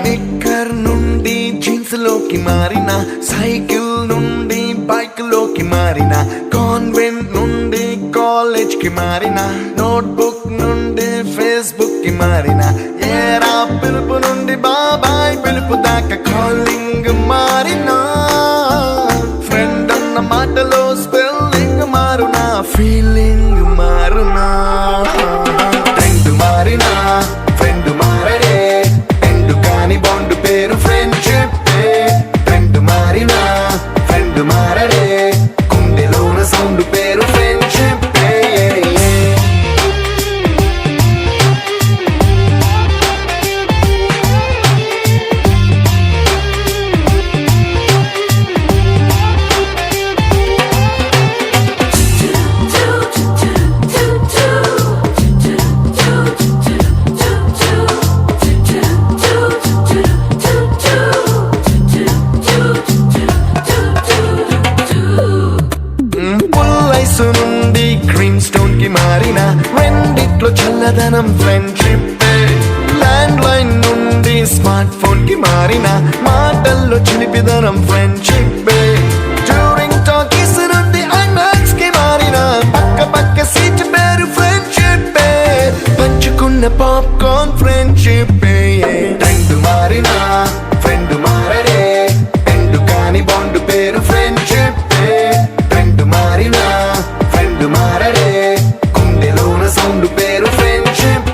నిక్కర్ నుండి జీన్స్ లోకి మారిన, సైకిల్ నుండి బైక్ లోకి మారిన, కాన్వెంట్ నుండి కాలేజ్ కి మారిన, నోట్బుక్ నుండి ఫేస్బుక్ కి మారిన, ఏరా పిలుపు నుండి బాబాయ్ పిలుపు దాకా కాలింగ్ మారిన, ఫ్రెండ్ అన్న మాటలో స్పెల్లింగ్ మారునా, ఫీలింగ్ మారునా, ట్రెండ్ మారినా ఫ్రెండ్ మారడే, ఎండు కాని బాండ్ పేరు ఫ్రెండ్షిప్. ట్రెండ్ మారినా ఫ్రెండ్ మారడే, గుండెలోన సౌండ్ పేరు ఫ్రెండ్షిప్. నుండి గ్రీన్ స్టోన్ కి మారిన, రెండిట్లో చల్లదనం ఫ్రెండ్షిప్. ల్యాండ్ లైన్ నుండి స్మార్ట్ ఫోన్ కి మారిన, మాటల్లో చిలిపిదనం ఫ్రెండ్షిప్. డ్యూరింగ్ టాకీస్ నుండి ఐమాక్స్ కి మారిన, పక్క పక్క సీట్ పేరు ఫ్రెండ్షిప్. పంచుకున్న పాప్కార్న్ ఫ్రెండ్షిప్. ట్రెండ్ మారిన ఫ్రెండ్ మారడే, ఎండు కాని బాండ్ పేరు ఫ్రెండ్షిప్. ట్రెండ్ మారినా ఫ్రెండ్ మారడే, గుండెలోన సౌండ్ పేరు ఫ్రెండ్షిప్.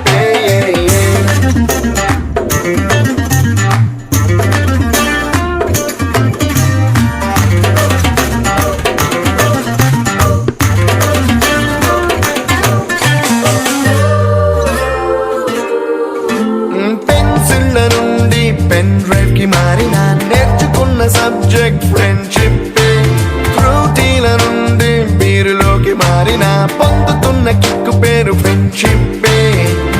పెన్సిళ్ళ నుండి పెన్ డ్రైవ్ కి మారిన, నేర్చుకున్న సబ్జెక్ట్ ఫ్రెండ్షిప్. ఫ్రూటీల నుండి బీరులోకి మారిన, పొందుతున్న కిక్కు పేరు ఫ్రెండ్షిప్.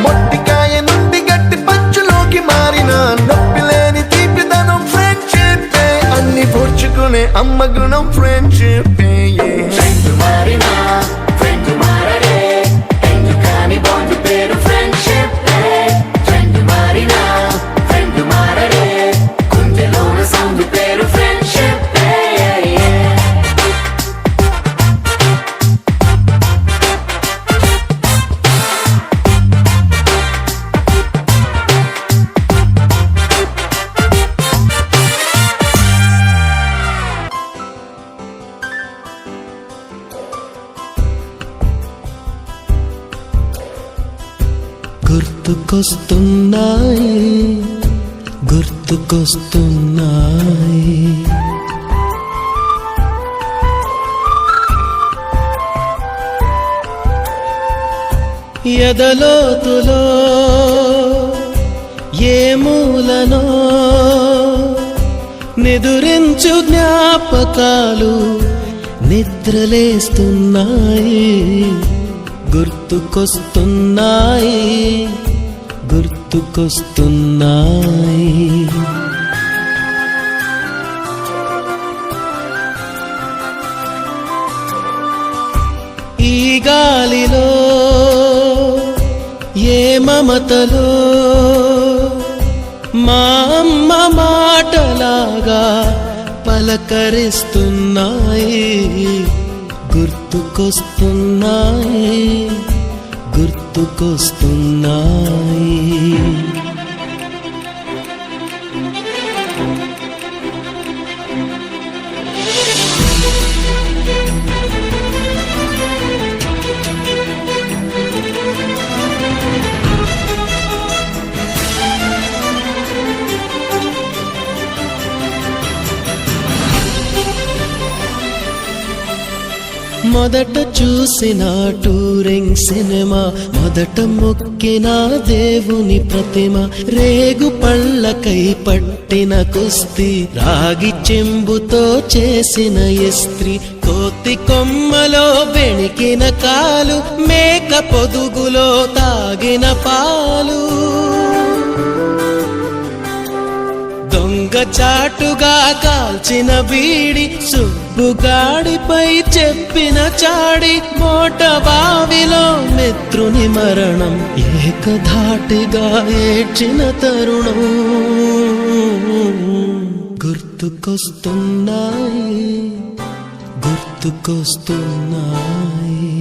మొట్టికాయ నుండి గట్టి పంచులోకి మారిన, నొప్పి లేని తీపిదనం ఫ్రెండ్షిప్. అన్ని పోర్చుకునే అమ్మ గుణం ఫ్రెండ్షిప్. ఫ్రెండ్ మారినా ఫ్రెండ్ మారడే, ఎందు కాని బాండ్ పేరు ఫ్రెండ్షిప్. ఫ్రెండ్ మారినా ఫ్రెండ్ మారడే, గుండెలోన సౌండ్ పేరు ఫ్రెండ్షిప్. గుర్తుకొస్తున్నాయి గుర్తుకొస్తున్నాయి, ఎదలోతులో ఏ మూలనో నిదురించు జ్ఞాపకాలు నిద్రలేస్తున్నాయి. గుర్తుకొస్తున్నాయి గుర్తుకొస్తున్నాయి. ఈ గాలిలో ఏ మమతలో మా అమ్మ మాటలాగా పలకరిస్తున్నాయి. గుర్తుకొస్తున్నాయి గుర్తుకొస్తున్నాయి. మొదట చూసిన టూరింగ్ సినిమా, మొదట మొక్కిన దేవుని ప్రతిమ, రేగు పళ్ళకై పట్టిన కుస్తీ, రాగి చెంబుతో చేసిన ఇస్త్రీ, కోతి కొమ్మలో బెణికిన కాలు, మేక పొదుగులో తాగిన పాలు, దొంగ చాటుగా కాల్చిన బీడి సుబ్బుగాడిపై చెప్పిన చాడి మోట బావిలో మిత్రుని మరణం ఏకధాటిగా ఏడ్చిన తరుణం గుర్తుకొస్తున్నాయి గుర్తుకొస్తున్నాయి.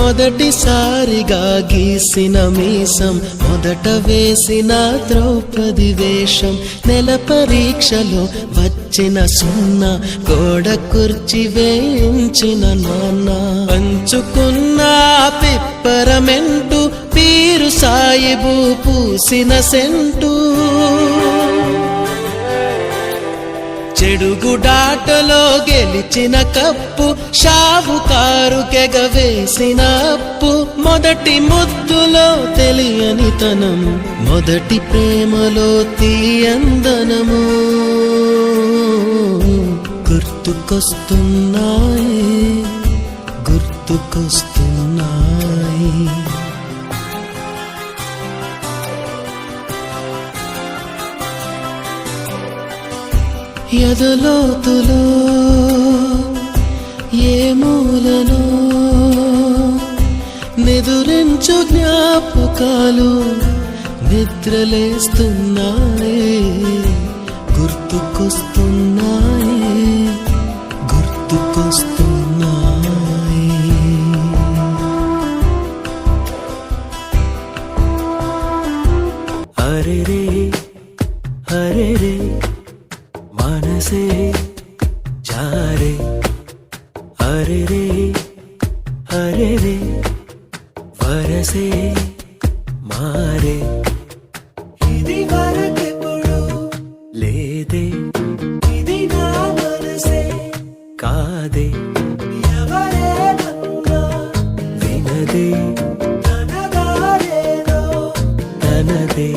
మొదటిసారిగా గీసిన మీసం మొదట వేసిన ద్రౌపది వేషం నెల పరీక్షలో వచ్చిన సున్నా గోడ కుర్చీ వేయించిన నాన్న పంచుకున్న పిప్పరమెంటు పీరు సాయిబు పూసిన సెంటు చెడుగుడాటలో గెలిచిన కప్పు షావుకారు కెగవేసిన అప్పు మొదటి ముద్దులో తెలియని తనం మొదటి ప్రేమలో తీయందనము గుర్తుకొస్తున్నాయి గుర్తుకొస్తున్నాయి. ఎదలోతులో ఏ మూలనో నిదురించు జ్ఞాపకాలు నిద్రలేస్తున్నాయి గుర్తుకొస్తున్నాయి గుర్తుకొస్తున్నాయి. అరే రే అరే రే మనసే జారే అరే రే అరే రే వరసే మారే ఇది వరకెప్పుడు లేదే ఇది నా మనసే కాదే ఎవరేమన్నా వినదే తనదారేదో తనదే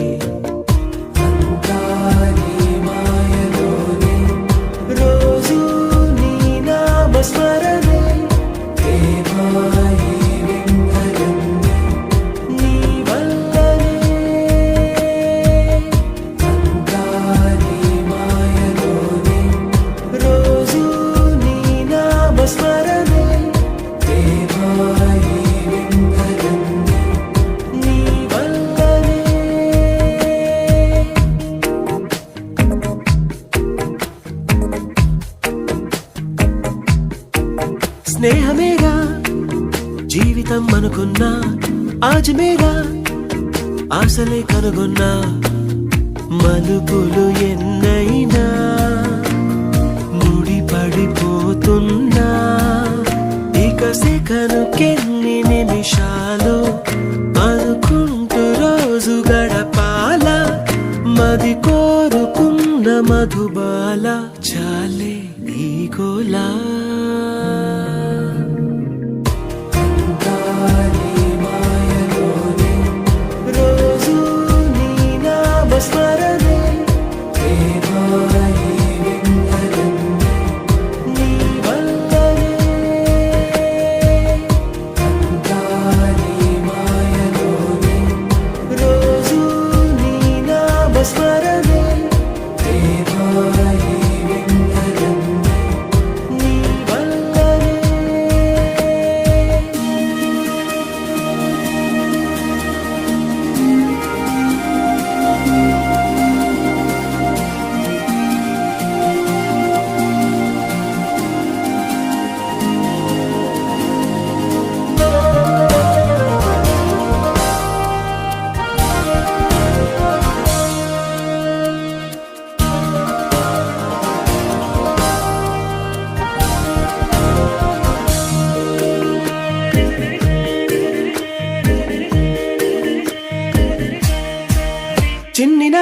స్నేహమేగా జీవితం అనుకున్నా ఆజమేగా ఆశలే కనుగొన్నా మలుపులు ఎన్నైనా ముడిపడిపోతున్నా ఇక సెకనుకెన్ని నిమిషాలు అనుకుంటూ రోజు గడపాల మది కోరుకున్న మధుబాల చాలే ఈ గోలా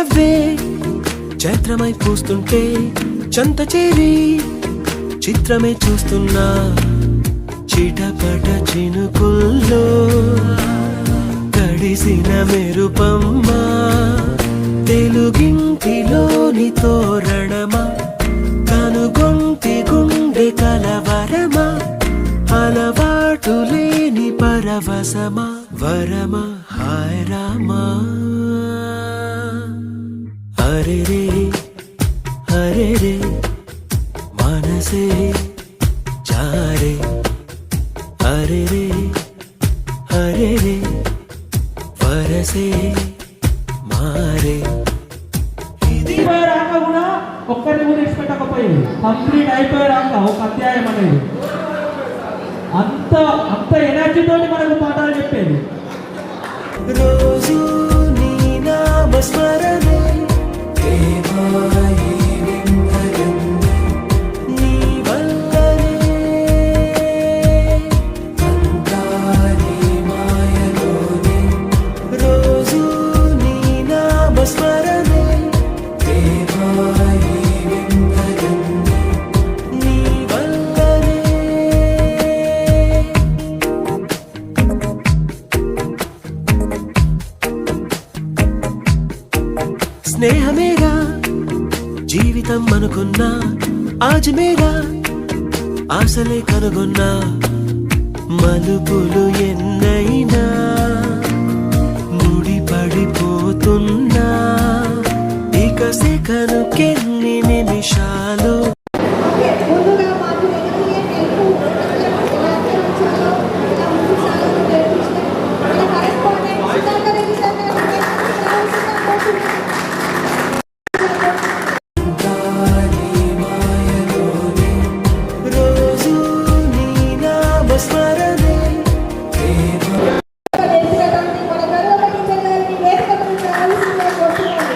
నవ్వే చైత్రమై పూస్తుంటే చంత చేరి చిత్రమే చూస్తున్నా చిటపట చినుకుల్లో తడిసిన మెరుపమ్మ తెలుగింటిలోని తోరణమా కనుగొంటి గుండె కలవరమా అలవాటు లేని పరవశమా వరమా హాయ్ రామా హరే రే హరే రే మనసే చారే హరే రే హరే రే వరసే మారే రాక కూడా ఒక్కరిని కూడా ఇష్టపెట్టకపోయింది. కంప్లీట్ అయిపోయాక ఒక అధ్యాయం అనేది అంత అంత ఎనర్జీతో మనకు పాఠాలు చెప్పేది. రోజు నీ నామస్మరణే ప్రేమాయి విందగందే నీ వల్లనే అంతా నీ మాయలోనే రోజు నీ నామస్మరణే ప్రేమాయి విందగందే నీ వల్లనే స్నేహమేగా జీవితం అనుకున్నా ఆజమేగా ఆశలే కనుగొన్నా మలుపులు ఎన్నైనా ముడిపడిపోతున్నా ఇక సెకనుకెన్ని నిమిషాలు ముందుగా మాకు ఎదురయ్యే తెలుగు ఎలా తెలుగులో ఎలా ముందు సాగుతూ నేర్పిస్తే మన కరెస్పాండెంట్ సుధాకర్ రెడ్డి సార్ రోజు నీ నామస్మరణే తెలిసినటువంటి మన గౌరవ టీచర్ గారిని వేదిక మీద రావాల్సిందిగా కోరుతున్నాను.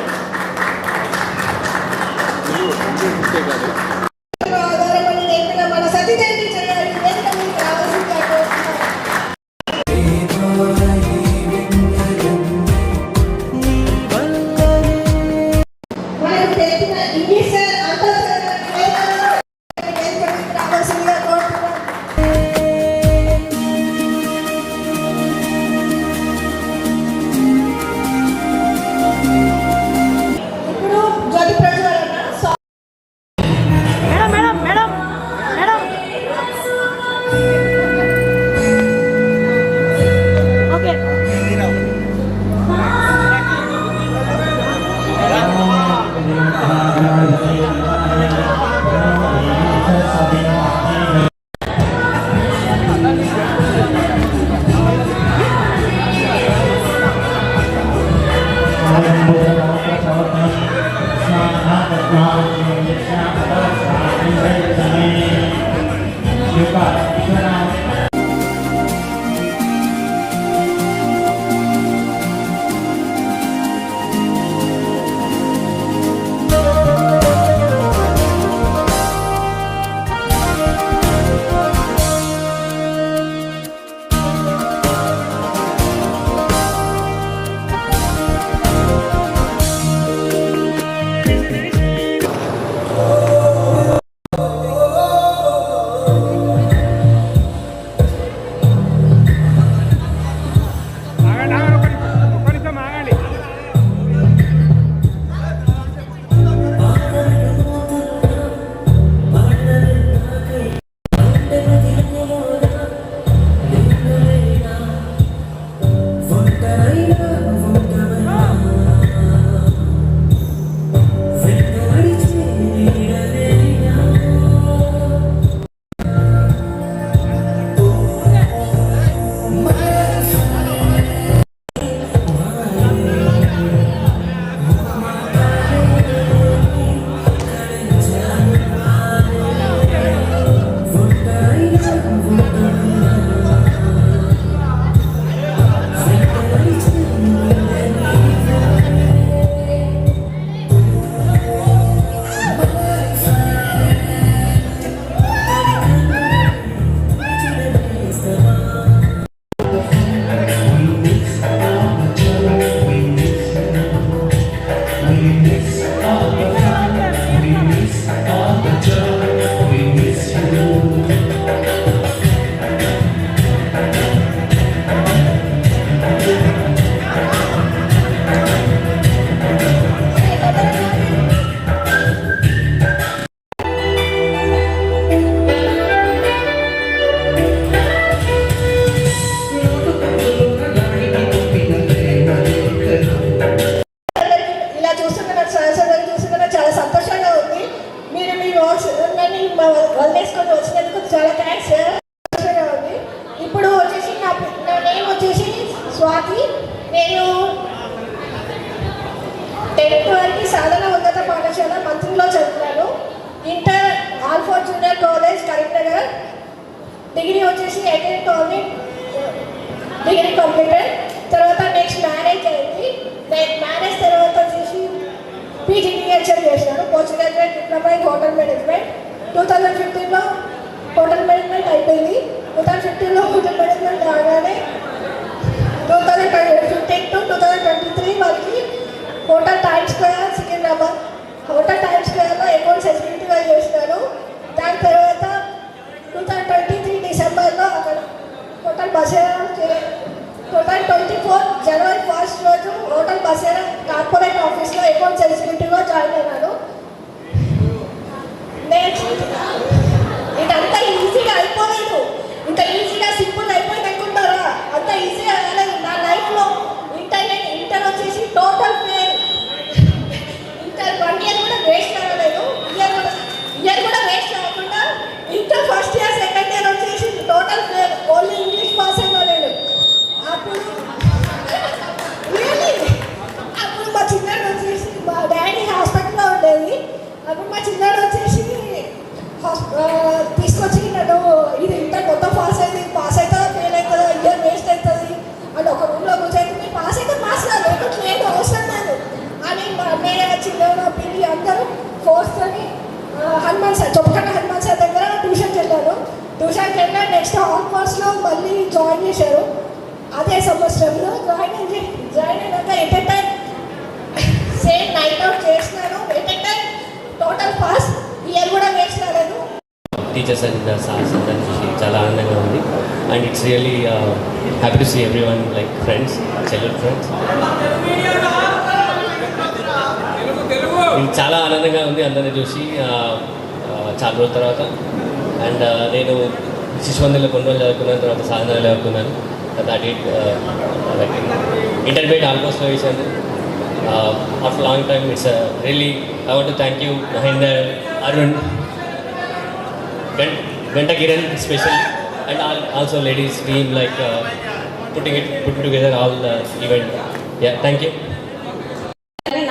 డిగ్రీ వచ్చేసి అటెండ్ డిగ్రీ కంప్లీటెడ్. తర్వాత నెక్స్ట్ మ్యారేజ్ అయింది. మ్యారేజ్ తర్వాత వచ్చేసి పీజీటీహెచ్ఎల్ చేశాను, post graduate diploma in hotel management. 2015లో హోటల్ మేనేజ్మెంట్ అయిపోయింది. 2015లో హోటల్ మేనేజ్మెంట్ రాగానే 2015 to 2023 వరకు Hotel Times Square Secunderabad, Hotel Times స్క్వేర్లో అకౌంట్స్ ఎగ్జిక్యూటివ్గా చేసినాను. దాని తర్వాత 2023 డిసెంబర్లో అక్కడ హోటల్ బసేరా 2024 జనవరి 1 రోజు హోటల్ బసేరా కార్పొరేట్ ఆఫీస్లో అకౌంట్స్ ఎగ్జిక్యూటివ్గా జాయిన్ అయినాను. నెక్స్ట్ ఇదంతా ఈజీగా అయిపోలేదు, ఇంత ఈజీగా సింపుల్ అయిపోయింది అనుకుంటారా? అంత ఈజీగా కాలేదు. నా లైఫ్లో ఇంటర్ వచ్చేసి టోటల్ ఫెయిల్. ఇంటర్ 1 ఇయర్ కూడా వేస్ట్ అవ్వలేదు, ఇయర్ కూడా వేస్ట్ అవ్వకుండా inter first year second year వచ్చేసి total fail. Only English pass అయినా నేను. అప్పుడు మా చిన్నాడు వచ్చేసి మా డాడీ హాస్పిటల్లో ఉండేది. అప్పుడు మా చిన్నాడు వచ్చేసి తీసుకొచ్చి నన్ను ఇది ఇంత మొత్తం పాస్ అవుతుందా ఫెయిల్ అవుతుందా, ఇయర్ వేస్ట్ అవుతుంది అని ఒక రూమ్లో కూర్చొని మీరు పాస్ అయితే పాస్ కాదు, లేదు అవసరం లేదు అని మా అన్నయ్య చిన్న పిల్లి అందరూ ఫోర్స్తోని హనుమాన్ సార్ దగ్గర ట్యూషన్కి వెళ్ళాను. నెక్స్ట్ ఆల్మోస్ట్లో మళ్ళీ జాయిన్ చేశారు. అదే సంవత్సరంలో జాయిన్ అయినాక at a time same night out చేసినాను. At a time total pass, year కూడా వేస్ట్ కాలేదు. టీచర్స్ అండ్ సార్స్ అందరిని చూసి చాలా ఆనందంగా ఉంది. And it's really happy to see everyone like friends, childhood friends. చాలా ఆనందంగా ఉంది అందరిని చూసి చాలా రోజుల తర్వాత. అండ్ నేను శిశుమందిలో కొన్ని రోజులు చదువుకున్నాను, తర్వాత సాధనలో చదువుకున్నాను. తర్వాత లైక్ ఇంటర్మీడియట్ ఆల్మోస్ట్ వేసాను. After long time it's really I want to thank you Mahender, Arun, Ganta Kiran especially, and also ladies team like putting together all the event. Yeah, thank you.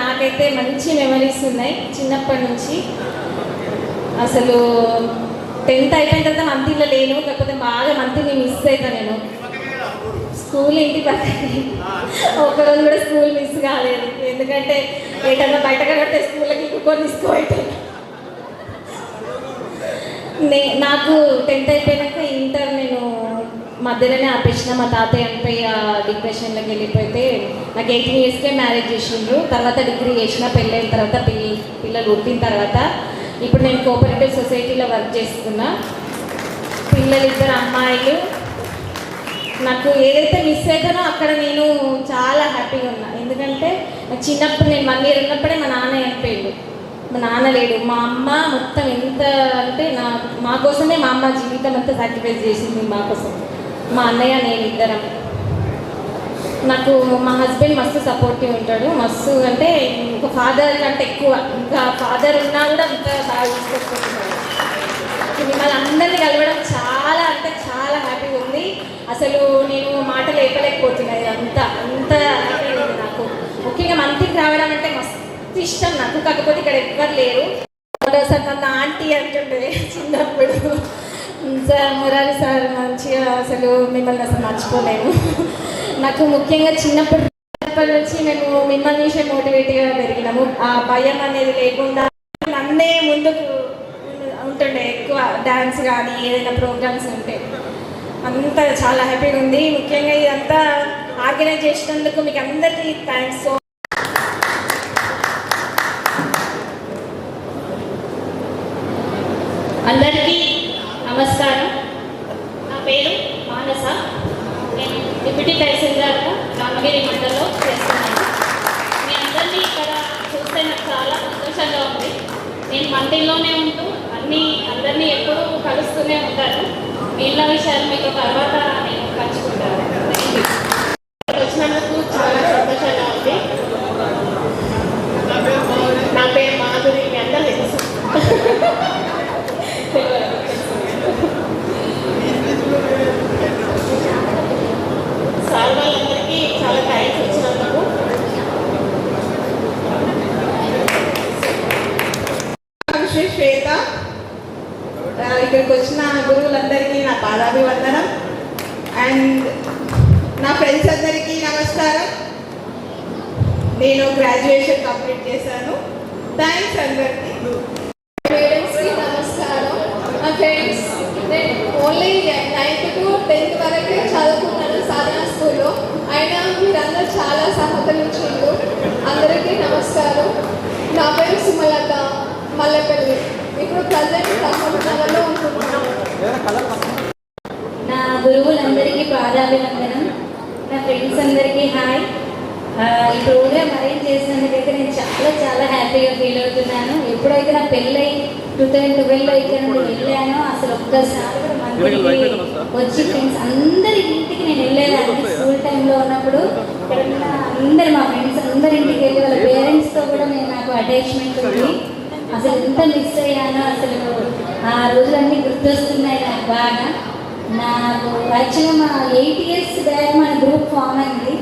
నాకైతే మంచి మెమరీస్ ఉన్నాయి చిన్నప్పటి నుంచి. అసలు 10th అయిపోయిన తర్వాత మంత్రిలో లేను, కాకపోతే బాగా మంత్రిని మిస్ అవుతాను నేను. స్కూల్ ఇంటి పక్కనే, ఒకరోజు కూడా స్కూల్ మిస్ కాలేదు. ఎందుకంటే ఎటన్నా బయట కడితే స్కూల్కి ఇంకొకరు తీసుకోవటం. నాకు 10th అయిపోయాక ఇంటర్ నేను మధ్యలోనే ఆపేసిన. మా తాతయ్య చనిపోయి డిప్రెషన్లోకి వెళ్ళిపోతే నాకు 18 yearsకే మ్యారేజ్ చేసిండ్రు. తర్వాత డిగ్రీ చేసిన, పెళ్ళైన తర్వాత పిల్లలు పుట్టిన తర్వాత ఇప్పుడు నేను కోఆపరేటివ్ సొసైటీలో వర్క్ చేస్తున్నా. పిల్లలు 2 అమ్మాయిలు. నాకు ఏదైతే మిస్ అవుతానో అక్కడ నేను చాలా హ్యాపీగా ఉన్నా. ఎందుకంటే చిన్నప్పుడు నేను 1 year ఉన్నప్పుడే మా నాన్న చనిపోయిండు. మా నాన్న లేడు. మా అమ్మ మొత్తం ఎంత అంటే మా కోసమే మా అమ్మ జీవితం అంతా సాక్రిఫైస్ చేసింది మా కోసం. మా అన్నయ్య నేను ఇద్దరం. నాకు మా హస్బెండ్ మస్తు సపోర్టివ్ ఉంటాడు. మస్తు అంటే ఇంకా ఫాదర్ అంటే ఎక్కువ, ఇంకా ఫాదర్ ఉన్నా కూడా అంత బాగా చూసుకొచ్చుకుంటున్నాడు. మిమ్మల్ని అందరినీ కలవడం చాలా అంటే చాలా హ్యాపీగా ఉంది. అసలు నేను మాటలు లేపలేకపోతున్నాయి. అంత హ్యాపీగా ఉంది నాకు. ముఖ్యంగా మంత్రికి రావడం అంటే మస్తు ఇష్టం నాకు. కాకపోతే ఇక్కడ ఎవ్వరు లేరు. సార్ నన్ను ఆంటీ అంటుండే చిన్నప్పుడు. సార్ మురారి సార్ మంచిగా అసలు మిమ్మల్ని అసలు మర్చిపోలేము. నాకు ముఖ్యంగా చిన్నప్పటి నుంచి మేము మిమ్మల్ని చూసే మోటివేట్గా పెరిగినాము. ఆ భయం అనేది లేకుండా నన్నే ముందుకు ఉంటుండే. ఎక్కువ డ్యాన్స్ కానీ ఏదైనా ప్రోగ్రామ్స్ ఉంటే అంతా చాలా హ్యాపీగా ఉంది. ముఖ్యంగా ఇదంతా ఆర్గనైజ్ చేసినందుకు మీకు అందరికీ థ్యాంక్స్. అందరికీ నమస్కారం. నా పేరు మానస. నేను డిప్యూటీ తహసీల్దార్గా రామగిరి మండలంలో చేస్తున్నాను. మీ అందరినీ ఇక్కడ చూస్తే నాకు చాలా సంతోషంగా ఉంది. నేను మండలిలోనే ఉంటూ అందరినీ ఎప్పుడూ కలుస్తూనే ఉంటాను. మిగిలిన విషయాలు మీకు తర్వాత నేను పంచుకుంటాను. వచ్చినందుకు చాలా సంతోషంగా ఉంది. నా పేరు మాధురి, మీ అందరూ తెలుసు. సార్ వాళ్ళందరికీ చాలా థ్యాంక్స్ వచ్చినందుకు. శ్రీ శ్వేత, ఇక్కడికి వచ్చిన గురువులందరికీ నా పాదాభి అండ్ నా ఫ్రెండ్స్ అందరికీ నమస్కారం. నేను గ్రాడ్యుయేషన్ కంప్లీట్ చేశాను. థ్యాంక్స్ అందరికీ. పేరెంట్స్కి నమస్కారం. నా ఫ్రెండ్స్ నేను ఓన్లీ 9th to 10th వరకే చదువుకున్నాను సాధన స్కూల్లో. అయినా మీరందరూ చాలా సహకరించారు. అందరికీ నమస్కారం. నా పేరు సుమలత మల్లెపల్లి. ఇప్పుడు ప్రజెంట్ నగర్లో ఉంటున్నాను. నా గురువులందరికీ పాదాభివందనం. నా ఫ్రెండ్స్ అందరికీ హాయ్. ఈ ప్రోగ్రామ్ అరేంజ్ చేసినందుకైతే నేను చాలా చాలా హ్యాపీగా ఫీల్ అవుతున్నాను. ఎప్పుడైతే నా పెళ్ళై 2012లో ఇక్కడ నుండి వెళ్ళానో అసలు ఒక్కసారి కూడా మందిరికి వచ్చి ఫ్రెండ్స్ అందరి ఇంటికి నేను వెళ్ళేదాన్ని. స్కూల్ టైంలో ఉన్నప్పుడు ఇక్కడ ఉన్న అందరు మా ఫ్రెండ్స్ అందరి ఇంటికి వెళ్ళి వాళ్ళ పేరెంట్స్తో కూడా నాకు అటాచ్మెంట్ ఉంది. అసలు ఎంత మిస్ అయ్యానో అసలు ఆ రోజులన్నీ గుర్తొస్తున్నాయి నాకు బాగా. నాకు యాక్చువల్గా మా 8 years బ్యాక్ మన గ్రూప్ ఫామ్ అయింది.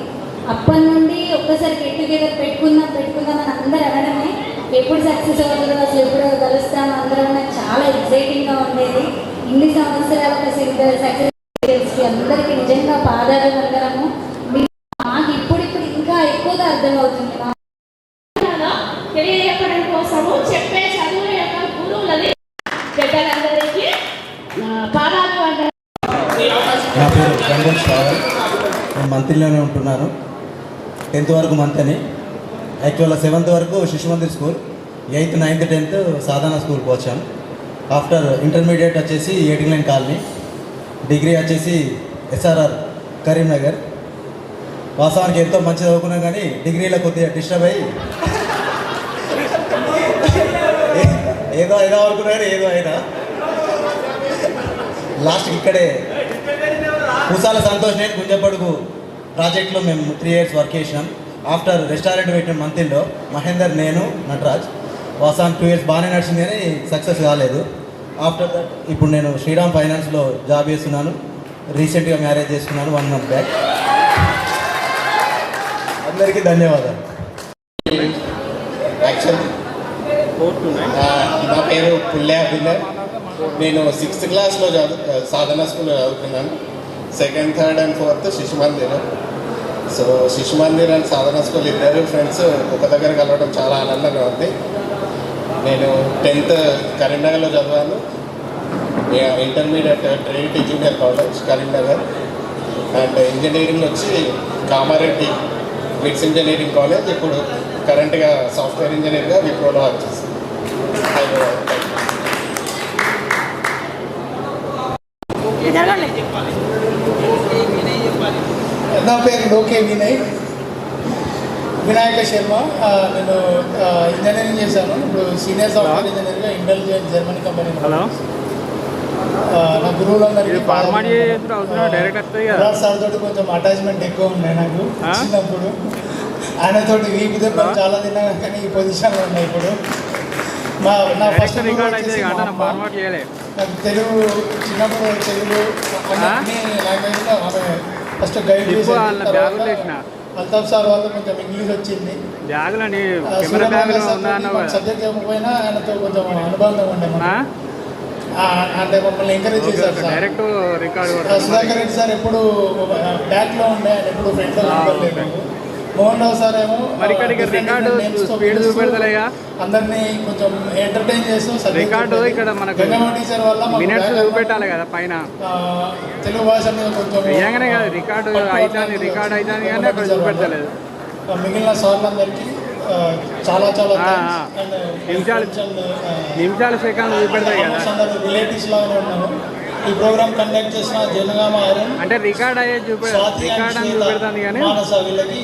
అప్పటి నుండి ఒక్కసారి గెట్ టుగెదర్ పెట్టుకుందాం అని అందరు అనడమే. ఎప్పుడు సక్సెస్ అవుతుందో అసలు ఎప్పుడు కలుస్తామో అందరం నాకు చాలా ఎక్సైటింగ్గా ఉండేది. ఇన్ని సంవత్సరాల సక్సెస్ అందరికీ నిజంగా పాదాభివందనము. మాకు ఇప్పుడిప్పుడు ఇంకా ఎక్కువగా అర్థమవుతుంది. తెలియజెప్పడం కోసము చెప్పే చదువుల యొక్క గురువులని పెద్దలందరికీ పాదాభివందనం. నా పేరు గంగోల్ శ్రావణ్. నేను మంత్రిలోనే ఉంటున్నాను. 10th వరకు మంత్ని. యాక్చువల్గా 7th వరకు శిశు Mandir school, 8th, 9th, 10th సాధారణ స్కూల్కి వచ్చాం. ఆఫ్టర్ ఇంటర్మీడియట్ వచ్చేసి 89 కాలనీ, డిగ్రీ వచ్చేసి SRR కరీంనగర్. వాస్తవానికి ఎంతో మంచి చదువుకున్నాం కానీ డిగ్రీలో కొద్దిగా డిస్టర్బ్ అయ్యి ఏదో అనుకున్నా కానీ ఏదో అయినా లాస్ట్కి ఇక్కడే పూసాల సంతోష్ నేను గుంజపడుగు ప్రాజెక్ట్లో మేము 3 years వర్క్ చేసినాం. ఆఫ్టర్ రెస్టారెంట్ పెట్టిన మంత్లో మహేందర్, నేను, నటరాజ్. వాస్తవానికి 2 years బాగానే నడిచింది కానీ సక్సెస్ కాలేదు. ఆఫ్టర్ దట్ ఇప్పుడు నేను శ్రీరామ్ ఫైనాన్స్లో జాబ్ చేస్తున్నాను. రీసెంట్గా మ్యారేజ్ చేసుకున్నాను 1 month బ్యాక్. అందరికీ ధన్యవాదాలు. యాక్చువల్ నా పేరు పుల్లె అభినవ్. నేను 6th క్లాస్లో సాధన స్కూల్లో చదువుతున్నాను. 2nd, 3rd and 4th శిశు మందిర్. సో శిశు మందిర్ అండ్ సాధన స్కూల్ ఇద్దరు ఫ్రెండ్స్ ఒక దగ్గర కలవడం చాలా ఆనందంగా ఉంది. నేను 10th కరీంనగర్లో చదివాను. Intermediate Trinity junior college Karimnagar. And engineering వచ్చి కామారెడ్డి మిడ్స్ ఇంజనీరింగ్ కాలేజ్. ఇప్పుడు కరెంట్గా సాఫ్ట్వేర్ ఇంజనీర్గా విప్రోలో వర్క్ చేస్తాను. నా పేరు లోకే వినాయక శర్మ. నేను ఇంజనీరింగ్ చేశాను. ఇప్పుడు సీనియర్ సాఫ్ట్వేర్ ఇంజనీర్గా ఇంటెలిజెంట్ జర్మనీ కంపెనీ. నా గురువులందరికీ సార్ తోటి కొంచెం అటాచ్మెంట్ ఎక్కువ ఉన్నాయి నాకు చిన్నప్పుడు. ఆయనతోటి వీపు దెబ్బలు చాలా తిన్నాను కానీ ఈ పొజిషన్లో ఉన్నాయి ఇప్పుడు. నా ఫస్ట్ నాకు తెలుగు చిన్నప్పుడు తెలుగు లాంగ్వేజ్లో ఆమె ఫస్ట్ గైడ్ చేసి అల్తాఫ్ సార్ వాళ్ళు కొంచెం ఇంగ్లీష్ వచ్చింది. సబ్జెక్ట్ చెప్పకపోయినా ఆయనతో కొంచెం అనుబంధం ఉండే అంటే మమ్మల్ని ఎంకరేజ్ చేశారు సార్. సుధాకర్ రెడ్డి సార్ ఎప్పుడు బ్యాక్లో ఉండే, ఆయన ఎప్పుడు ఫ్రంట్లో ఉండలేదు. మోహన్ రావు సార్ ఏమో అందరినీ కొంచెం ఎంటర్టైన్ చేస్తూ గంగమ్మ టీచర్ వల్ల తెలుగు భాష మీద కొంచెం మిగిలిన సార్లందరికీ చాలా చాలా రిలేటివ్స్ లాగానే ఉన్నాము. ఈ ప్రోగ్రామ్ కండక్ట్ చేసిన జనగామ ఐరన్ అంటే రికార్డ్ అయ్యే చూపెడతాను కానీ మానస వీళ్ళకి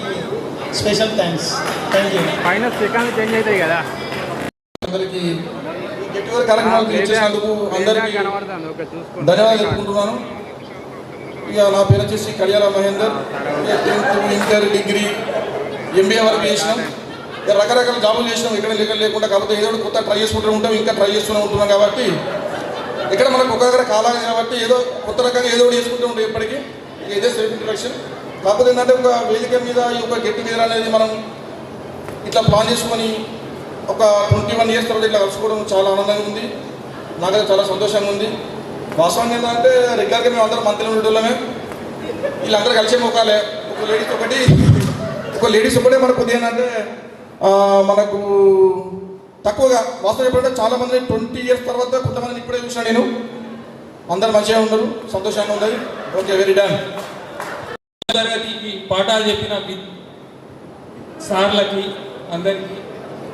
స్పెషల్ థ్యాంక్స్. Thank you. పైన సెకండ్ చేంజ్ అవుతాయి కదా. అందరికీ కార్యక్రమాలు చేసినందుకు అందరికీ ధన్యవాదాలు చెప్పుకుంటున్నాను. ఇక నా పేరు వచ్చేసి Kadiyala Mahender. 10th, inter, degree, MBA వరకు చేసినాం. రకరకాల జాబులు చేసినాం. ఇక్కడ లేకుండా కాకపోతే ఏదో కొత్త ట్రై చేసుకుంటూ ఉంటాం. ఇంకా ట్రై చేస్తూనే ఉంటున్నాం కాబట్టి ఇక్కడ మనకు ఒక దగ్గర కాలాలి కాబట్టి ఏదో కొత్త రకంగా ఏదో చేసుకుంటూ ఉంటాం ఎప్పటికీ. ఇదే సెల్ఫ్ ఇంట్రడక్షన్. కాకపోతే ఏంటంటే ఒక వేదిక మీద ఈ ఒక గెట్ టుగెదర్ అనేది మనం ఇట్లా ప్లాన్ చేసుకొని ఒక 21 years తర్వాత ఇట్లా కలుసుకోవడం చాలా ఆనందంగా ఉంది. నాకైతే చాలా సంతోషంగా ఉంది. వాస్తవంగా ఏంటంటే రెగ్యులర్గా మేము అందరం మంత్రులు ఉండేవాళ్ళమే. వీళ్ళందరూ కలిసే మొక్కాలే. ఒక లేడీస్ ఒకటే మనకు కొద్దిగా ఏంటంటే మనకు తక్కువగా వాస్తవం ఎప్పుడంటే చాలామంది 20 years తర్వాత కొంతమందిని ఇప్పుడే చూసాను నేను. అందరు మంచిగా ఉన్నారు, సంతోషంగా ఉన్నది. Okay, very done. తరగతికి పాఠాలు చెప్పిన సార్లకి అందరికీ,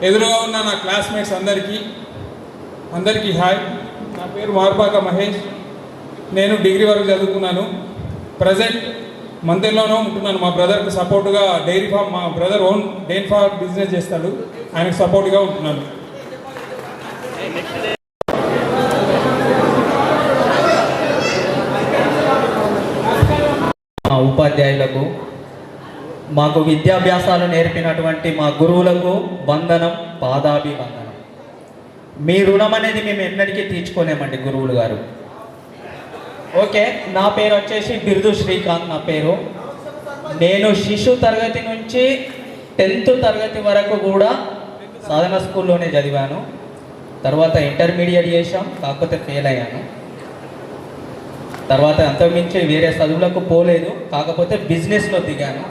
ఎదురుగా ఉన్న నా క్లాస్మేట్స్ అందరికీ హాయ్. నా పేరు మార్పాక మహేష్. నేను డిగ్రీ వరకు చదువుకున్నాను. ప్రజెంట్ మంతెన్లోనే ఉంటున్నాను. మా బ్రదర్కి సపోర్టుగా డైరీ ఫామ్, మా brother own dairy farm business చేస్తాడు, ఆయనకు సపోర్ట్గా ఉంటున్నాను. మా ఉపాధ్యాయులకు, మాకు విద్యాభ్యాసాలు నేర్పినటువంటి మా గురువులకు వందనం, పాదాభివందనం. మీ రుణం అనేది మేము ఎన్నటికీ తీర్చుకోలేమండి గురువులు గారు. ఓకే, నా పేరు వచ్చేసి బిర్దు శ్రీకాంత్. నా పేరు, నేను శిశు తరగతి నుంచి 10th తరగతి వరకు కూడా సాధన స్కూల్లోనే చదివాను. తర్వాత ఇంటర్మీడియట్ చేశాం, కాకపోతే ఫెయిల్ అయ్యాను. తర్వాత అంతకుమించి వేరే చదువులకు పోలేదు, కాకపోతే బిజినెస్లో దిగాను.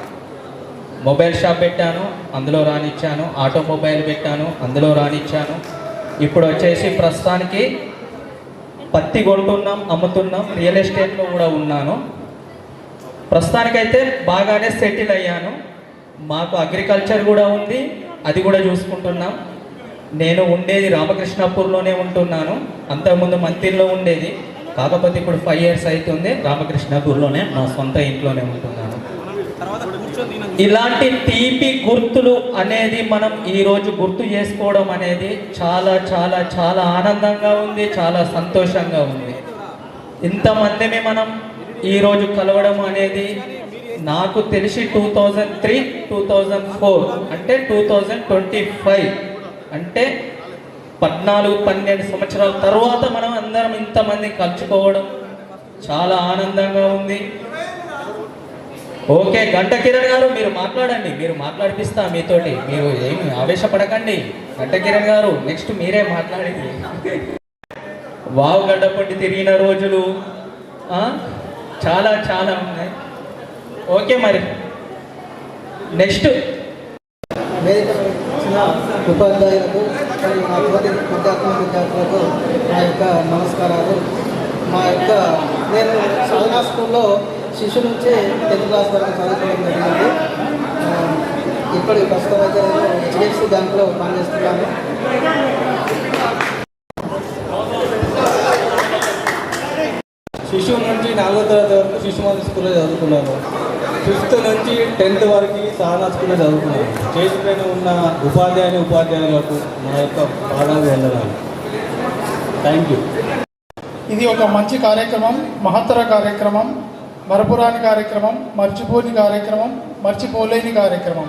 మొబైల్ షాప్ పెట్టాను, అందులో రానిచ్చాను. ఆటోమొబైల్ పెట్టాను, అందులో రానిచ్చాను. ఇప్పుడు వచ్చేసి ప్రస్తుతానికి పత్తి కొంటున్నాం, అమ్ముతున్నాం. రియల్ ఎస్టేట్లో కూడా ఉన్నాను. ప్రస్తుతానికైతే బాగానే సెటిల్ అయ్యాను. మాకు అగ్రికల్చర్ కూడా ఉంది, అది కూడా చూసుకుంటున్నాం. నేను ఉండేది రామకృష్ణాపూర్లోనే ఉంటున్నాను. అంతకుముందు మంతిల్లో ఉండేది, కాకపోతే ఇప్పుడు 5 years అవుతుంది రామకృష్ణాపూర్లోనే, నా సొంత ఇంట్లోనే ఉంటున్నాను. ఇలాంటి తీపి గుర్తులు అనేది మనం ఈరోజు గుర్తు చేసుకోవడం అనేది చాలా చాలా చాలా ఆనందంగా ఉంది, చాలా సంతోషంగా ఉంది. ఇంతమందిని మనం ఈరోజు కలవడం అనేది నాకు తెలిసి 2003, 2004 అంటే 2025 అంటే 14-12 సంవత్సరాల తర్వాత మనం అందరం ఇంతమంది కలుసుకోవడం చాలా ఆనందంగా ఉంది. ఓకే, గంట కిరణ్ గారు మీరు మాట్లాడండి, మీరు మాట్లాడిపిస్తా మీతోటి. మీరు ఏమి ఆవేశపడకండి. గంట కిరణ్ గారు నెక్స్ట్ మీరే మాట్లాడింది. వావ్ గడ్డపట్టి తిరిగిన రోజులు చాలా చాలా ఉన్నాయి. ఓకే, మరి నెక్స్ట్ ఉపాధ్యాయులకు మరియు మా తోటి విద్యార్థులకు నా యొక్క నమస్కారాలు. నేను సాధనా స్కూల్లో శిశు నుంచి 10th క్లాస్ వరకు చదువుకోవడం జరిగింది. ఇప్పుడు ప్రస్తుతం అయితే నేను HDFC బ్యాంకులో పనిచేస్తున్నాను. శిశువు నుంచి 4వ తరగతి వరకు శిశుమందిర్ స్కూల్లో చదువుకున్నాను. 5th నుంచి 10th వరకు సాధనా స్కూల్లో చదువుకున్నాను. చేతిపైన ఉన్న ఉపాధ్యాయులకు నా యొక్క పాదాలు వందనాలు. Thank you. ఇది ఒక మంచి కార్యక్రమం, మహత్తర కార్యక్రమం, మరపురాని కార్యక్రమం, మర్చిపోని కార్యక్రమం, మర్చిపోలేని కార్యక్రమం.